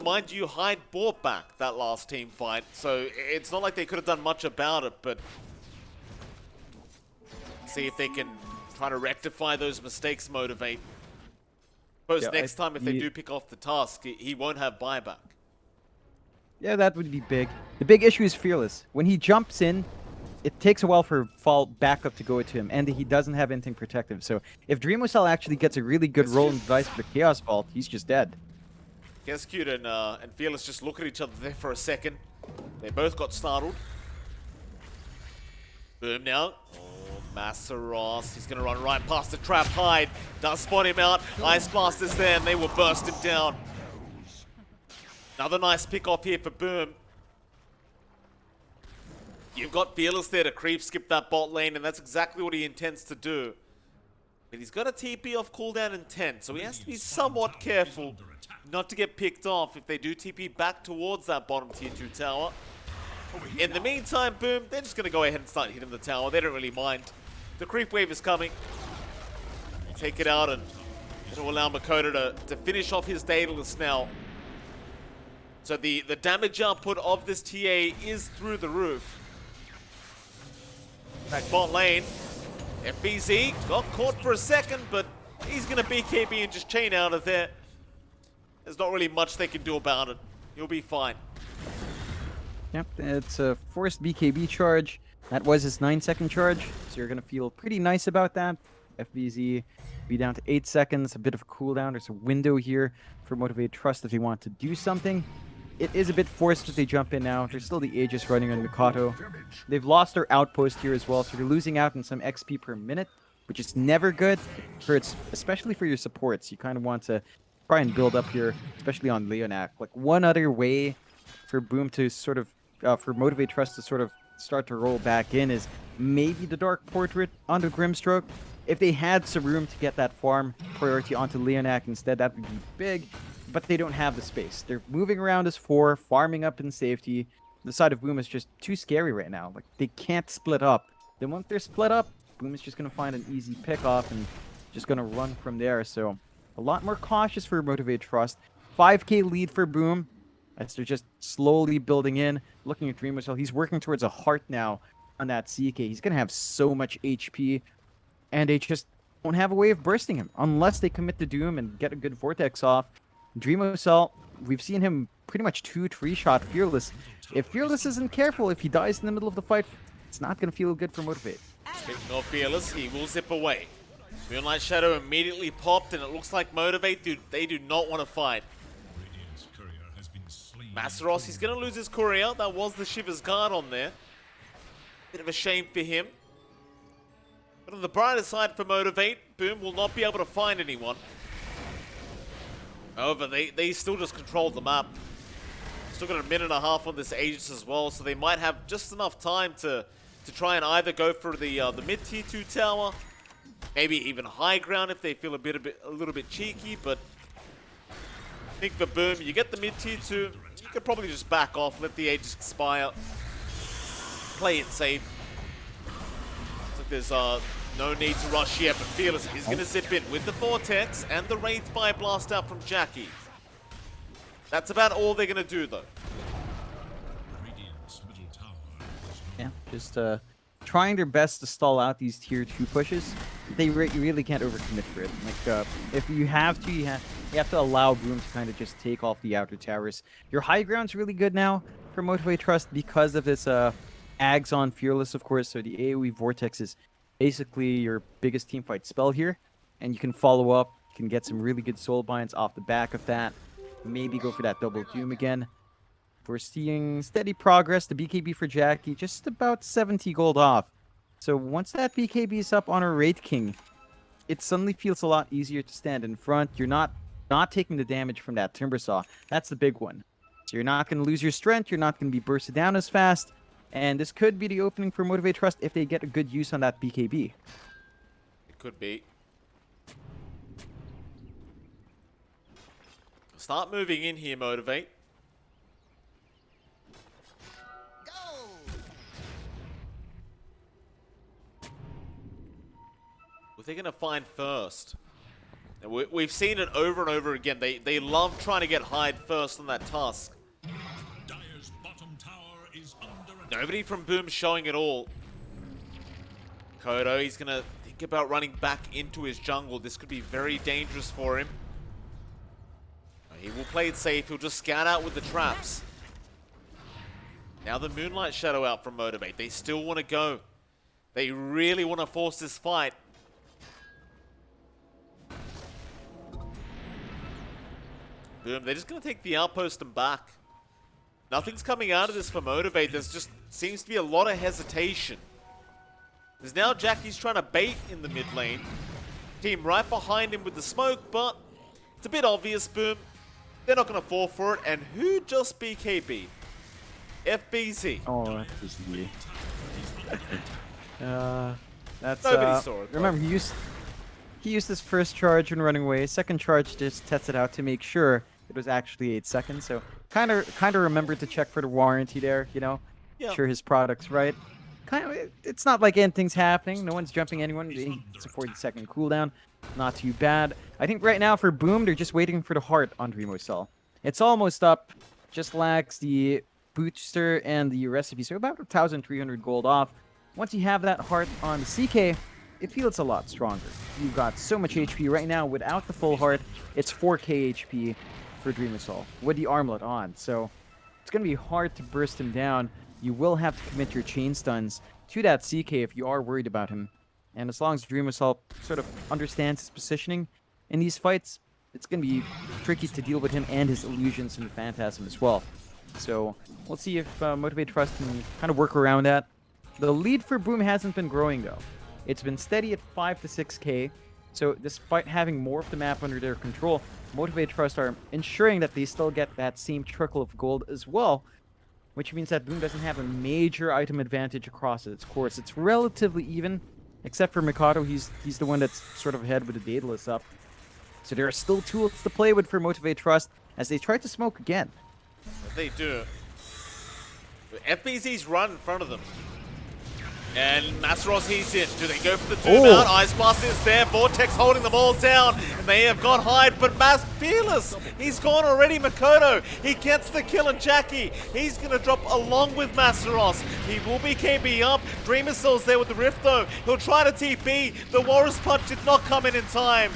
Mind you, Hyde bought back that last team fight, so it's not like they could have done much about it, but see if they can try to rectify those mistakes, Motivate. Suppose next time if they do pick off the Tusk, he won't have buyback. Yeah, that would be big. The big issue is Fearless. When he jumps in, it takes a while for fall backup to go to him, and he doesn't have anything protective. So if Dreamocell actually gets a really good roll in the dice for the Chaos Vault, he's just dead. Gescute and Fearless just look at each other there for a second. They both got startled. Boom now. Oh, Masseros. He's going to run right past the trap. Hyde does spot him out. Ice Blast is there, and they will burst him down. Another nice pick off here for Boom. You've got Fearless there to creep skip that bot lane, and that's exactly what he intends to do. But he's got a TP off cooldown in 10, so he has to be somewhat careful not to get picked off if they do TP back towards that bottom tier 2 tower. In the meantime, Boom, they're just going to go ahead and start hitting the tower. They don't really mind. The creep wave is coming. Take it out, and it'll allow Makoto to finish off his Daedalus now. So the damage output of this TA is through the roof. Back bot lane. FBZ got caught for a second, but he's going to BKB and just chain out of there. There's not really much they can do about it. You'll be fine. Yep, it's a forced BKB charge. That was his 9-second charge, so you're going to feel pretty nice about that. FBZ be down to 8 seconds, a bit of a cooldown. There's a window here for Motivate.Trust if you want to do something. It is a bit forced that they jump in now. There's still the Aegis running on Mikato. They've lost their outpost here as well, so they're losing out on some XP per minute, which is never good. Especially for your supports. You kind of want to try and build up here, especially on Leonak. Like, one other way for Boom to sort of, for Motivate.Trust to sort of start to roll back in is maybe the Dark Portrait onto Grimstroke. If they had some room to get that farm priority onto Leonak instead, that would be big, but they don't have the space. They're moving around as 4, farming up in safety. The side of Boom is just too scary right now. Like, they can't split up. Then once they're split up, Boom is just going to find an easy pick-off and just going to run from there. So a lot more cautious for Motivate.Trust. 5k lead for Boom as they're just slowly building in. Looking at Dreamocell, he's working towards a heart now on that CK. He's going to have so much HP, and they just don't have a way of bursting him unless they commit to Doom and get a good Vortex off. Dreamocell, we've seen him pretty much 2-3-shot Fearless. If Fearless isn't careful, if he dies in the middle of the fight, it's not going to feel good for Motivate. Speaking of Fearless, he will zip away. Moonlight Shadow immediately popped, and it looks like Motivate, they do not want to fight. Masseros, he's going to lose his courier. That was the Shiver's Guard on there. Bit of a shame for him. But on the brighter side for Motivate, Boom will not be able to find anyone. However, they still just control the map. Still got a minute and a half on this Aegis as well, so they might have just enough time to try and either go for the mid-tier 2 tower maybe even high ground if they feel a little bit cheeky, but I think for Boom, you get the mid tier 2, you could probably just back off, let the Aegis expire, play it safe. So there's no need to rush yet, but Fearless is going to zip in with the Vortex and the Wraith Fire Blast out from Jackie. That's about all they're going to do, though. Yeah, just trying their best to stall out these tier 2 pushes. They really can't overcommit for it. Like, if you have to, you have to allow Boom to kind of just take off the outer towers. Your high ground's really good now for Motivate.Trust because of this Ags on Fearless, of course. So the AoE Vortex is basically your biggest teamfight spell here, and you can follow up. You can get some really good soul binds off the back of that. Maybe go for that double doom again. We're seeing steady progress. The BKB for Jackie, just about 70 gold off. So once that BKB is up on her Wraith King, it suddenly feels a lot easier to stand in front. You're not taking the damage from that Timber Saw. That's the big one. So you're not going to lose your strength. You're not going to be bursted down as fast. And this could be the opening for Motivate.Trust if they get a good use on that BKB. It could be. Start moving in here, Motivate. What they're going to find first. And we've seen it over and over again. They love trying to get Hyde first on that task. Dire's bottom tower is under attack. Nobody from Boom showing it all. Kodo, he's going to think about running back into his jungle. This could be very dangerous for him. He will play it safe. He'll just scout out with the traps. Now the Moonlight Shadow out from Motivate. They still want to go. They really want to force this fight. Boom, they're just going to take the outpost and back. Nothing's coming out of this for Motivate. There's just seems to be a lot of hesitation. There's now Jackie's trying to bait in the mid lane. Team right behind him with the smoke, but it's a bit obvious, Boom. They're not going to fall for it. And who just BKB? FBZ. Oh, FBZ. That's Nobody saw it. Remember, he used his first charge when running away. Second charge just tested out to make sure it was actually 8 seconds. So kind of remembered to check for the warranty there. You know, sure his product's right. It's not like anything's happening. No one's jumping anyone. It's a 40-second cooldown. Not too bad. I think right now for Boom, they're just waiting for the heart on Dreamo Cell. It's almost up. Just lacks the booster and the recipe. So about 1,300 gold off. Once you have that heart on the CK, it feels a lot stronger. You've got so much HP right now. Without the full heart, it's 4k HP for Dreamo Cell with the armlet on. So it's going to be hard to burst him down. You will have to commit your chain stuns to that CK if you are worried about him. And as long as Dreamo Cell sort of understands his positioning in these fights, it's going to be tricky to deal with him and his illusions and Phantasm as well. So we'll see if Motivate.Trust can kind of work around that. The lead for Boom hasn't been growing, though. It's been steady at 5 to 6k. So despite having more of the map under their control, Motivate.Trust are ensuring that they still get that same trickle of gold as well, which means that Boom doesn't have a major item advantage across its course. It's relatively even. Except for Mikado, he's the one that's sort of ahead with the Daedalus up. So there are still tools to play with for Motivate.Trust as they try to smoke again. They do. FBZ's run in front of them. And Masteros, he's in. Do they go for the doom out? Ice Blast is there. Vortex holding them all down. And they have got Hyde, but Fearless, he's gone already. Makoto, he gets the kill, and Jackie, he's going to drop along with Masteros. He will be KB up. Dreamer Cell's there with the Rift, though. He'll try to TP. The Walrus Punch did not come in time.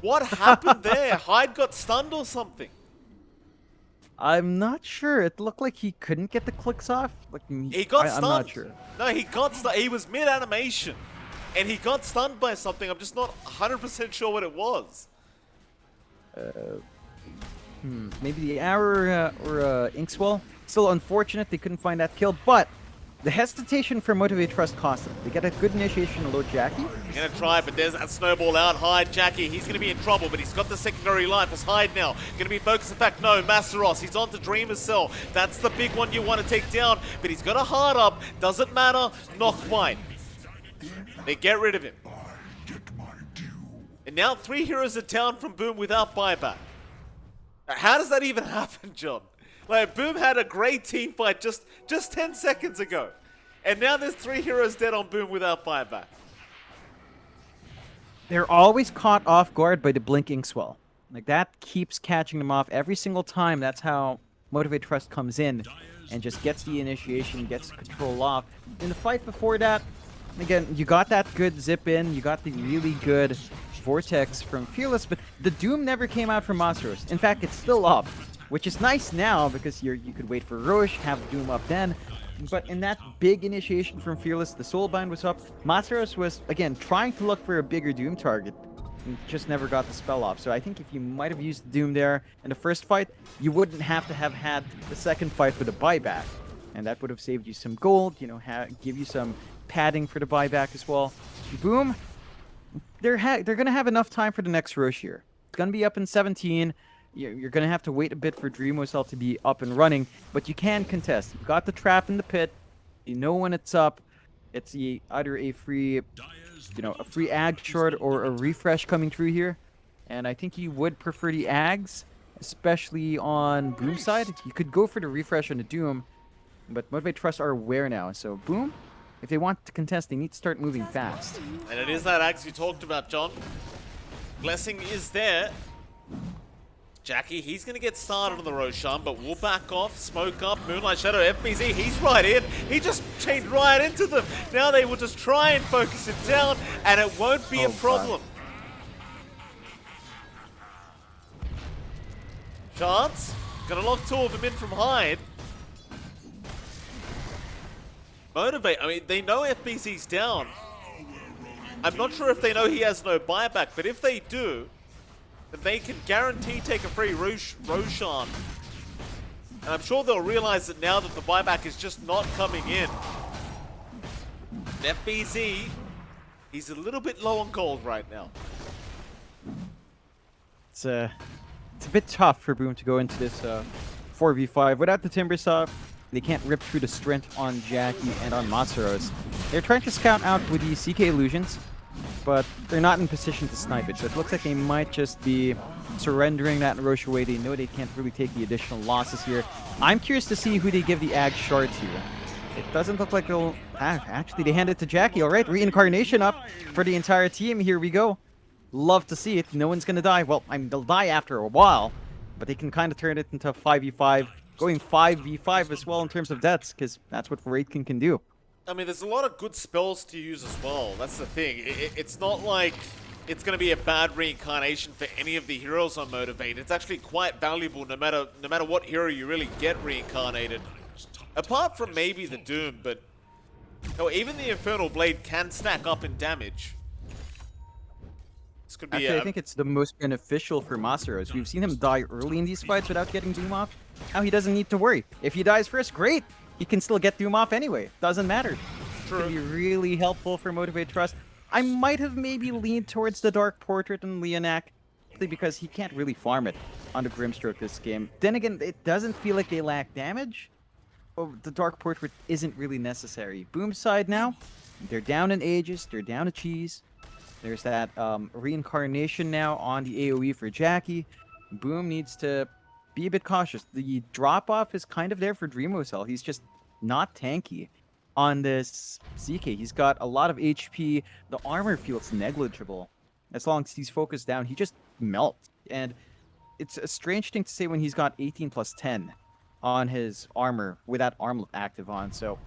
What happened there? Hyde got stunned or something? I'm not sure. It looked like he couldn't get the clicks off. Like he got stunned. I'm not sure. No, he got stunned. He was mid-animation. And he got stunned by something. I'm just not 100% sure what it was. Maybe the Arrow or Inkswell. Still unfortunate they couldn't find that kill, but the hesitation for Motivate.Trust cost them. They get a good initiation to load Jackie. Gonna try, but there's that snowball out. Hyde, Jackie, he's gonna be in trouble, but he's got the secondary life as Hyde now. Gonna be focused. In fact, no, Masteros, he's on to Dreamer Cell. That's the big one you want to take down, but he's got a hard up. Doesn't matter, not quite. They get rid of him. And now 3 heroes are down from Boom without buyback. How does that even happen, John? Like, Boom had a great team fight just 10 seconds ago. And now there's 3 heroes dead on Boom without buyback. They're always caught off guard by the blinking swell. Like, that keeps catching them off every single time. That's how Motivate.Trust comes in and just gets the initiation, gets control off. In the fight before that, again, you got that good zip in, you got the really good vortex from Fearless, but the Doom never came out from Masteros. In fact, it's still up, which is nice now because you could wait for Roche, have the Doom up then. But in that big initiation from Fearless, the Soulbind was up. Masteros was, again, trying to look for a bigger Doom target. And just never got the spell off. So I think if you might have used Doom there in the first fight, you wouldn't have to have had the second fight with a buyback. And that would have saved you some gold, you know, give you some padding for the buyback as well. Boom, they're going to have enough time for the next Roche here. It's going to be up in 17. You're going to have to wait a bit for Dreamwhistle to be up and running, but you can contest. You've got the trap in the pit. You know when it's up. It's either a free, a free ag short or a refresh coming through here. And I think you would prefer the ags, especially on Boom side. You could go for the refresh on the Doom, but Motivate.Trust are aware now. So Boom, if they want to contest, they need to start moving fast. And it is that ags you talked about, John. Blessing is there. Jackie, he's going to get started on the Roshan, but we'll back off, smoke up, Moonlight Shadow, FBZ, he's right in. He just chained right into them. Now they will just try and focus it down, and it won't be a problem. Chance, going to lock 2 of them in from Hyde. Motivate, I mean, they know FBZ's down. I'm not sure if they know he has no buyback, but if they do, they can guarantee take a free Roshan. And I'm sure they'll realize that now that the buyback is just not coming in. And FBZ, he's a little bit low on gold right now. It's a bit tough for Boom to go into this 4v5 without the Timber Saw. They can't rip through the strength on Jackie and on Masaros. They're trying to scout out with the CK Illusions, but they're not in position to snipe it, so it looks like they might just be surrendering that Roche away. They know they can't really take the additional losses here. I'm curious to see who they give the Ag Shard to. It doesn't look like they'll... actually, they hand it to Jackie. All right, Reincarnation up for the entire team. Here we go. Love to see it. No one's going to die. Well, I mean, they'll die after a while, but they can kind of turn it into a 5v5, going 5v5 as well in terms of deaths, because that's what Wraitkin can do. I mean, there's a lot of good spells to use as well. That's the thing. It's not like it's going to be a bad reincarnation for any of the heroes on Motivate. It's actually quite valuable no matter what hero you really get reincarnated. Apart from maybe the Doom, but even the Infernal Blade can stack up in damage. This could be actually, I think it's the most beneficial for Masaros. We've seen him die early in these fights without getting Doom off. Now he doesn't need to worry. If he dies first, great. He can still get Doom off anyway. Doesn't matter. True. Could be really helpful for Motivate.Trust. I might have maybe leaned towards the Dark Portrait and Leonak, because he can't really farm it on the Grimstroke this game. Then again, it doesn't feel like they lack damage. Oh, the Dark Portrait isn't really necessary. Boom side now, they're down in Aegis, they're down to Cheese. There's that reincarnation now on the AoE for Jackie. Boom needs to be a bit cautious. The drop-off is kind of there for Dreamwhistle. He's just not tanky on this CK. He's got a lot of HP. The armor feels negligible. As long as he's focused down, he just melts. And it's a strange thing to say when he's got 18 plus 10 on his armor with that armlet active on. So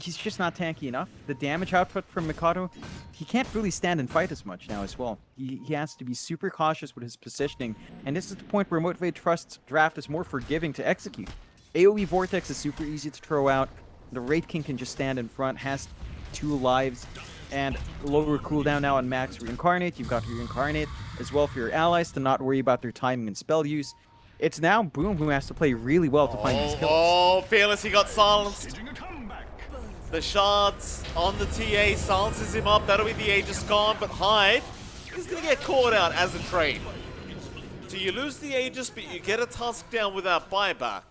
he's just not tanky enough. The damage output from Mikado, he can't really stand and fight as much now as well. He has to be super cautious with his positioning. And this is the point where Motivate.Trust's draft is more forgiving to execute. AoE Vortex is super easy to throw out. The Wraith King can just stand in front, has 2 lives, and lower cooldown now on max Reincarnate. You've got Reincarnate as well for your allies to not worry about their timing and spell use. It's now Boom who has to play really well to find these kills. Oh, Fearless, he got silenced. The shards on the TA silences him up. That'll be the Aegis gone, but Hyde is going to get caught out as a trade. So you lose the Aegis, but you get a tusk down without buyback.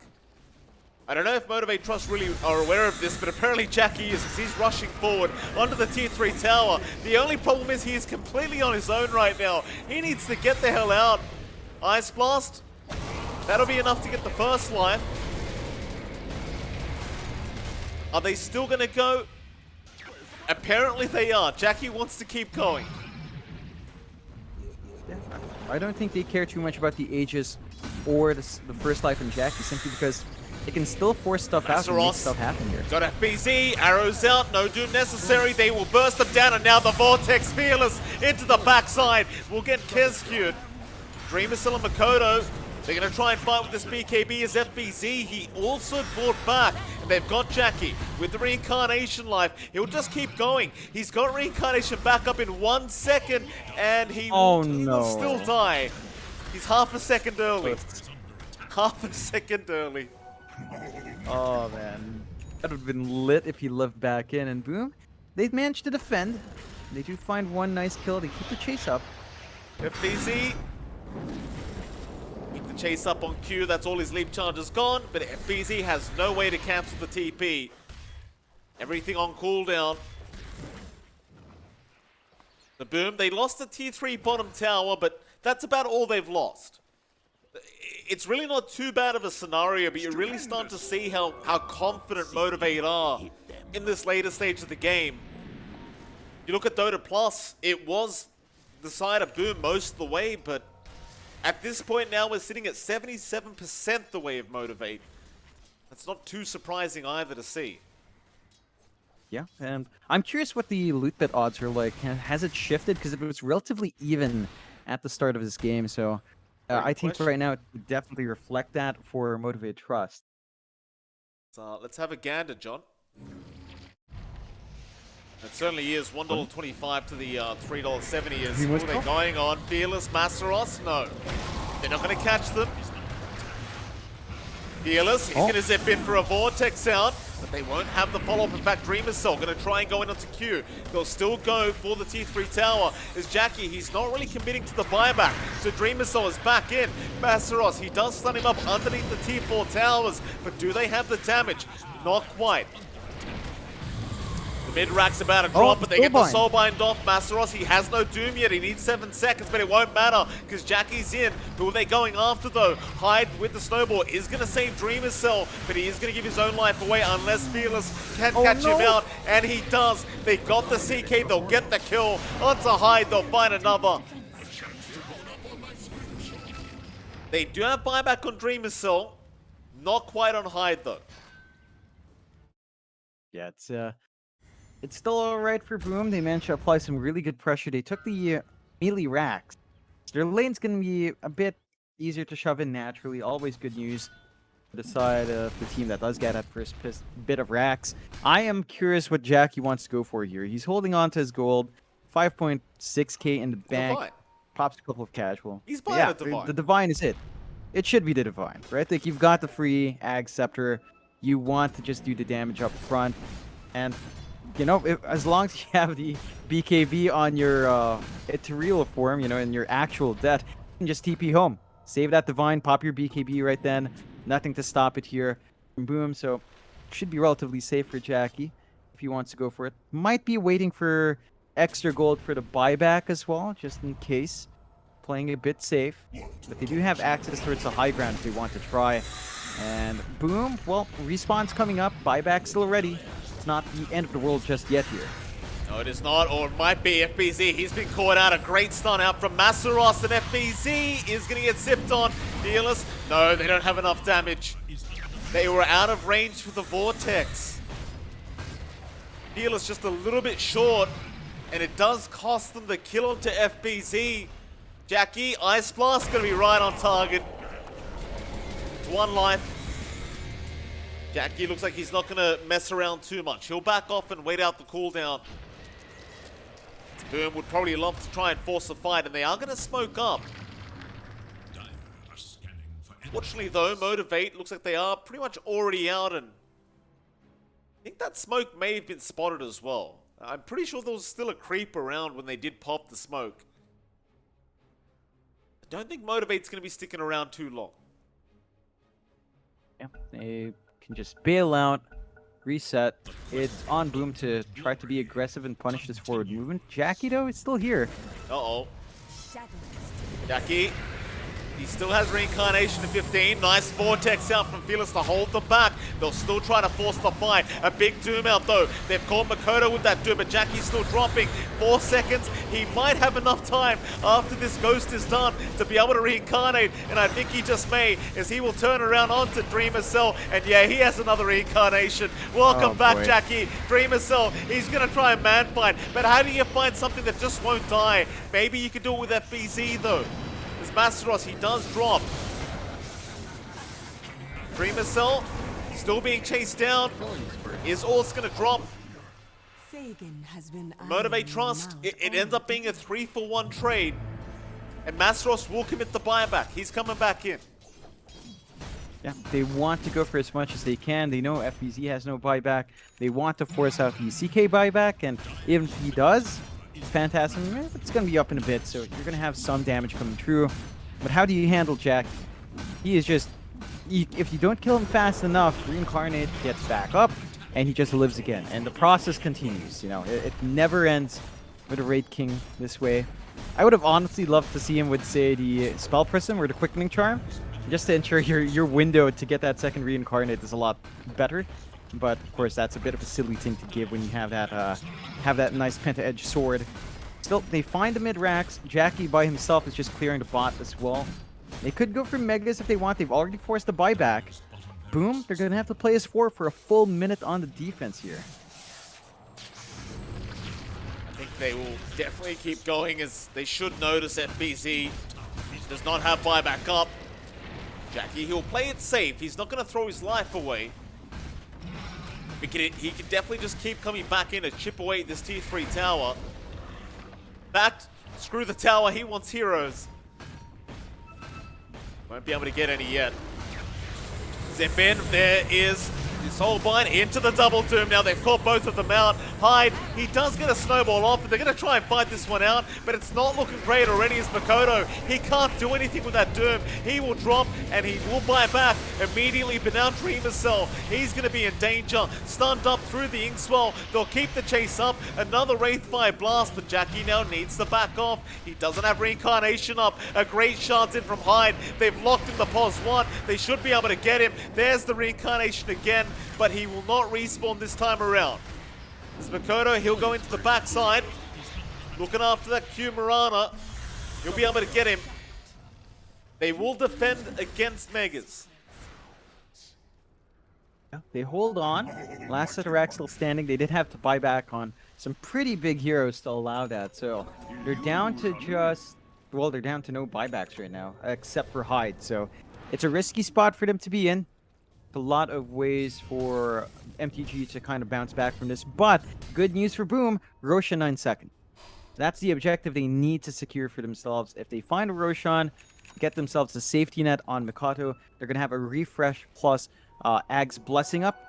I don't know if Motivate.Trust really are aware of this, but apparently Jackie is, as he's rushing forward onto the tier 3 tower. The only problem is he is completely on his own right now. He needs to get the hell out. Ice Blast, that'll be enough to get the first life. Are they still gonna go? Apparently they are. Jackie wants to keep going. Yeah, I don't think they care too much about the Aegis or the first life in Jackie, simply because they can still force stuff out and make Masteros stuff happen here. got FBZ, arrows out, no doom necessary. They will burst them down, and now the Vortex Fearless into the backside will get Kescued. Dreamer still and Makoto. They're going to try and fight with this BKB as FBZ. He also fought back, and they've got Jackie with the Reincarnation life. He'll just keep going. He's got Reincarnation back up in 1 second, and he will still die. He's half a second early. Half a second early. Oh man, that would have been lit if he lived back in, and boom, they've managed to defend. They do find one nice kill to keep the chase up. FBZ, keep the chase up on Q. That's all his leap charge is gone, but FBZ has no way to cancel the TP. Everything on cooldown. The boom, they lost the tier 3 bottom tower, but that's about all they've lost. It's really not too bad of a scenario, but you're really starting to see how confident Motivate are in this later stage of the game. You look at Dota Plus, it was the side of boom most of the way, but at this point now we're sitting at 77% the way of Motivate. That's not too surprising either to see. Yeah, and I'm curious what the loot bet odds are like. Has it shifted? Because it was relatively even at the start of this game, so I think right now it would definitely reflect that for Motivate.Trust. So let's have a gander, John. It certainly is $1.25 to the $3.70 is what they're going on. Fearless, Masteros, no. They're not going to catch them. Fearless, he's going to zip in for a Vortex out, but they won't have the follow-up. In fact, Dreamer Cell going to try and go in onto Q. They'll still go for the tier 3 tower. As Jackie, he's not really committing to the buyback, so Dreamer Cell is back in. Masteros, he does stun him up underneath the tier 4 towers, but do they have the damage? Not quite. Mid-rack's about to drop, but they get the Soulbind off. Masteros, he has no Doom yet. He needs 7 seconds, but it won't matter because Jackie's in. Who are they going after, though? Hyde with the Snowball is going to save Dreamer's Cell, but he is going to give his own life away unless Fearless can catch him out, and he does. They got the CK. They'll get the kill. Onto Hyde. They'll find another. They do have buyback on Dreamer's Cell. Not quite on Hyde, though. Yeah, it's still alright for Boom. They managed to apply some really good pressure. They took the melee racks. So their lane's going to be a bit easier to shove in naturally. Always good news for the side of the team that does get that first bit of racks. I am curious what Jackie wants to go for here. He's holding on to his gold. 5.6k in the bank. Divine. Pops a couple of casual. He's buying a Divine. The Divine is it. It should be the Divine, right? Like, you've got the free Ag Scepter. You want to just do the damage up front. And you know, as long as you have the BKB on your ethereal form, you know, in your actual death, you can just TP home. Save that Divine, pop your BKB right then. Nothing to stop it here. Boom, so should be relatively safe for Jackie if he wants to go for it. Might be waiting for extra gold for the buyback as well, just in case. Playing a bit safe. But they do have access towards the high ground if they want to try. And boom, well, respawn's coming up. Buyback still ready. Not the end of the world just yet here. No, it is not, or it might be FBZ. He's been caught out. A great stun out from Masteros, and FBZ is going to get zipped on. Fearless, no, they don't have enough damage. They were out of range for the Vortex. Fearless just a little bit short, and it does cost them the kill onto FBZ. Jackie, Ice Blast going to be right on target. It's 1 life. Jackie looks like he's not going to mess around too much. He'll back off and wait out the cooldown. Boom would probably love to try and force a fight, and they are going to smoke up. Fortunately, though, Motivate looks like they are pretty much already out, and I think that smoke may have been spotted as well. I'm pretty sure there was still a creep around when they did pop the smoke. I don't think Motivate's going to be sticking around too long. Yeah, they can just bail out, reset. It's on Boom to try to be aggressive and punish this forward movement. Jackie, though, is still here. Uh-oh. Jackie. He still has Reincarnation at 15. Nice Vortex out from Fearless to hold them back. They'll still try to force the fight. A big Doom out though. They've caught Makoto with that Doom, but Jackie's still dropping. 4 seconds. He might have enough time after this Ghost is done to be able to reincarnate. And I think he just may, as he will turn around onto Dreamer Cell. And yeah, he has another reincarnation. Welcome back, boy. Jackie. Dreamer Cell, he's going to try a man fight. But how do you find something that just won't die? Maybe you can do it with FBZ though. Masteros, he does drop. Dreamer Cell still being chased down. Is Orcs gonna drop? Motivate.Trust, it ends up being a 3-for-1 trade. And Masteros will commit the buyback. He's coming back in. Yeah, they want to go for as much as they can. They know FBZ has no buyback. They want to force out the CK buyback, and even if he does, Phantasm, it's going to be up in a bit, so you're going to have some damage coming through. But how do you handle Jack? He is just... if you don't kill him fast enough, Reincarnate gets back up, and he just lives again. And the process continues, you know. It never ends with a Raid King this way. I would have honestly loved to see him with, say, the Spell Prism or the Quickening Charm, just to ensure your window to get that second Reincarnate is a lot better. But of course, that's a bit of a silly thing to give when you have that nice Penta-Edge sword. Still, they find the mid-racks. Jackie by himself is just clearing the bot as well. They could go for Megas if they want. They've already forced the buyback. Boom, they're going to have to play as 4 for a full minute on the defense here. I think they will definitely keep going, as they should notice FBZ does not have buyback up. Jackie, he'll play it safe. He's not going to throw his life away. He can definitely just keep coming back in to chip away at this tier 3 tower. Back, screw the tower, he wants heroes. Won't be able to get any yet. Zip in, there is Soulbind into the double doom. Now they've caught both of them out. Hyde, he does get a snowball off, but they're going to try and fight this one out, but it's not looking great already as Makoto. He can't do anything with that doom. He will drop, and he will buy back immediately, but now Dreamer Cell, he's going to be in danger. Stunned up through the Inkswell. They'll keep the chase up. Another Wraithfire blast, but Jackie now needs to back off. He doesn't have Reincarnation up. A great shot in from Hyde. They've locked in the pos 1. They should be able to get him. There's the Reincarnation again, but he will not respawn this time around. As Makoto, he'll go into the backside. Looking after that Q Marana. He'll be able to get him. They will defend against Megas. They hold on. Last set of racks still standing. They did have to buy back on some pretty big heroes to allow that. So they're down to just... well, they're down to no buybacks right now, except for Hyde. So it's a risky spot for them to be in. A lot of ways for MTG to kind of bounce back from this, but good news for Boom, Roshan 9 seconds. That's the objective they need to secure for themselves. If they find a Roshan, get themselves a safety net on Mikoto, they're going to have a refresh plus Ag's Blessing up.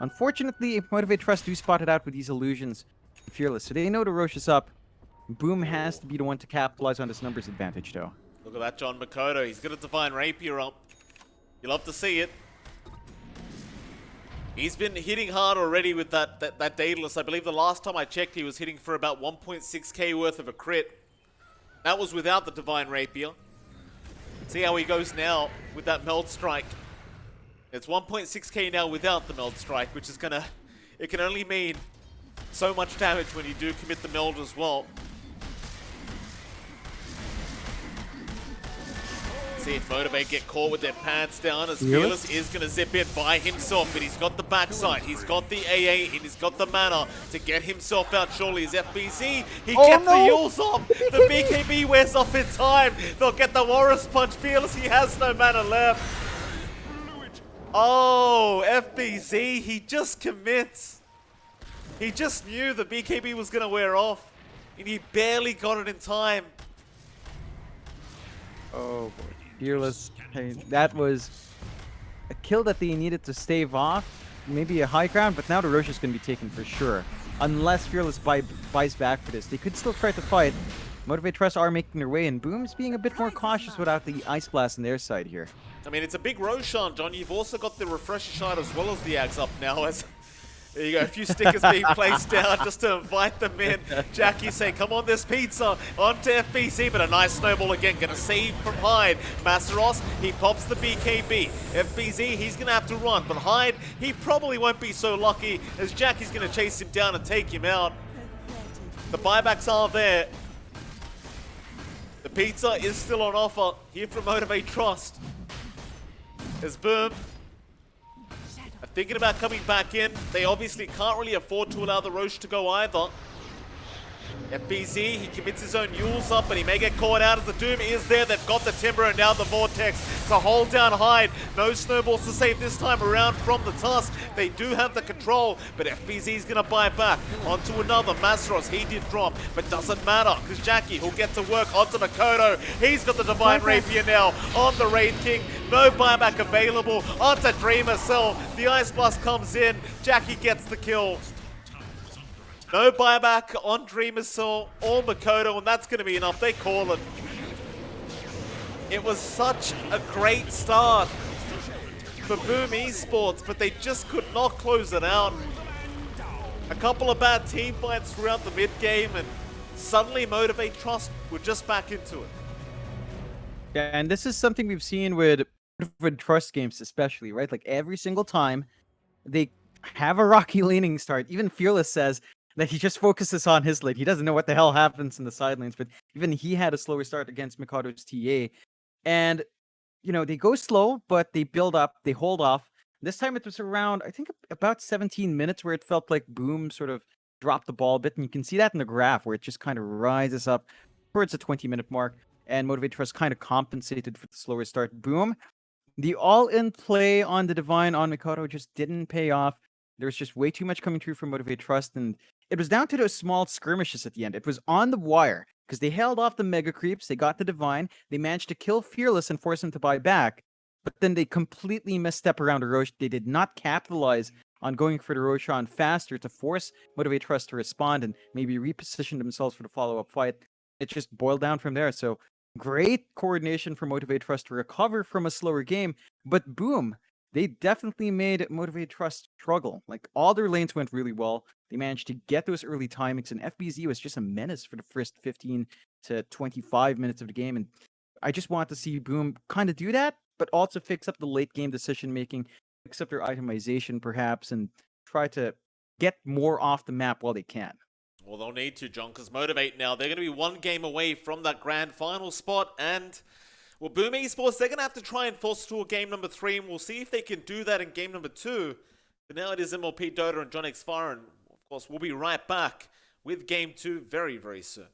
Unfortunately, Motivate.Trust do spot it out with these illusions. Fearless, so they know the Rosh is up. Boom has to be the one to capitalize on this numbers advantage, though. Look at that, John Makoto. He's got a Divine Rapier up. You love to see it. He's been hitting hard already with that Daedalus. I believe the last time I checked, he was hitting for about 1.6k worth of a crit. That was without the Divine Rapier. See how he goes now with that Meld Strike. It's 1.6k now without the Meld Strike, which is gonna... it can only mean so much damage when you do commit the Meld as well. See if Motivate get caught with their pants down, as Fearless is going to zip in by himself, but he's got the backside, he's got the AA, and he's got the mana to get himself out surely as FBZ. He gets the Yules off, the BKB wears off in time, they'll get the Warriors Punch. Fearless, he has no mana left. Oh, FBZ, he just commits. He just knew the BKB was going to wear off, and he barely got it in time. Oh boy. Fearless, hey, that was a kill that they needed to stave off. Maybe a high ground, but now the Rosh is going to be taken for sure. Unless Fearless buys back for this. They could still try to fight. Motivate.Trust are making their way, and Boom's being a bit more cautious without the Ice Blast on their side here. I mean, it's a big Roshan, John. You've also got the Refresher Shard as well as the Axe up now. As there you go, a few stickers being placed down just to invite them in. Jackie saying, come on, this pizza, onto FBZ, but a nice snowball again, gonna save from Hyde. Masteros, he pops the BKB. FBZ, he's gonna have to run, but Hyde, he probably won't be so lucky as Jackie's gonna chase him down and take him out. The buybacks are there. The pizza is still on offer here from Motivate.Trust. As Boom are thinking about coming back in. They obviously can't really afford to allow the Roche to go either. FBZ, he commits his own Yules up, but he may get caught out as the Doom is there. They've got the Timber and now the Vortex to hold down Hyde. No snowballs to save this time around from the Tusk. They do have the control, but FBZ is going to buy back onto another. Masteros, he did drop, but doesn't matter because Jackie, who'll get to work onto Makoto. He's got the Divine Rapier now on the Wraith King. No buyback available onto Dreamer Cell. The Ice Blast comes in. Jackie gets the kill. No buyback on Dreamer Cell or Makoto, and that's going to be enough. They call it. It was such a great start for Boom Esports, but they just could not close it out. A couple of bad team fights throughout the mid-game, and suddenly Motivate.Trust were just back into it. Yeah, and this is something we've seen with Trust games especially, right? Like every single time they have a rocky leaning start. Even Fearless says that he just focuses on his lane. He doesn't know what the hell happens in the side lanes, but even he had a slower start against Mikado's TA. And, you know, they go slow, but they build up, they hold off. This time it was around, I think, about 17 minutes where it felt like Boom sort of dropped the ball a bit. And you can see that in the graph where it just kind of rises up towards the 20-minute mark. And Motivate.Trust kind of compensated for the slower start. Boom, the all-in play on the Divine on Mikado just didn't pay off. There was just way too much coming through from Motivate.Trust, and it was down to those small skirmishes at the end. It was on the wire, because they held off the Mega Creeps, they got the Divine, they managed to kill Fearless and force him to buy back, but then they completely misstep around the Roche. They did not capitalize on going for the Roshan faster to force Motivate.Trust to respond and maybe reposition themselves for the follow-up fight. It just boiled down from there, so great coordination for Motivate.Trust to recover from a slower game, but boom, they definitely made Motivate.Trust struggle. Like, all their lanes went really well. They managed to get those early timings, and FBZ was just a menace for the first 15 to 25 minutes of the game. And I just want to see Boom kind of do that, but also fix up the late game decision making, fix up their itemization perhaps, and try to get more off the map while they can. Well, they'll need to, John, because Motivate now, they're going to be one game away from that grand final spot, and well, Boom Esports, they're going to have to try and force to a game number 3, and we'll see if they can do that in game number 2. But now it is MLPDotA and JohnXfire, and of course, we'll be right back with game 2 very, very soon.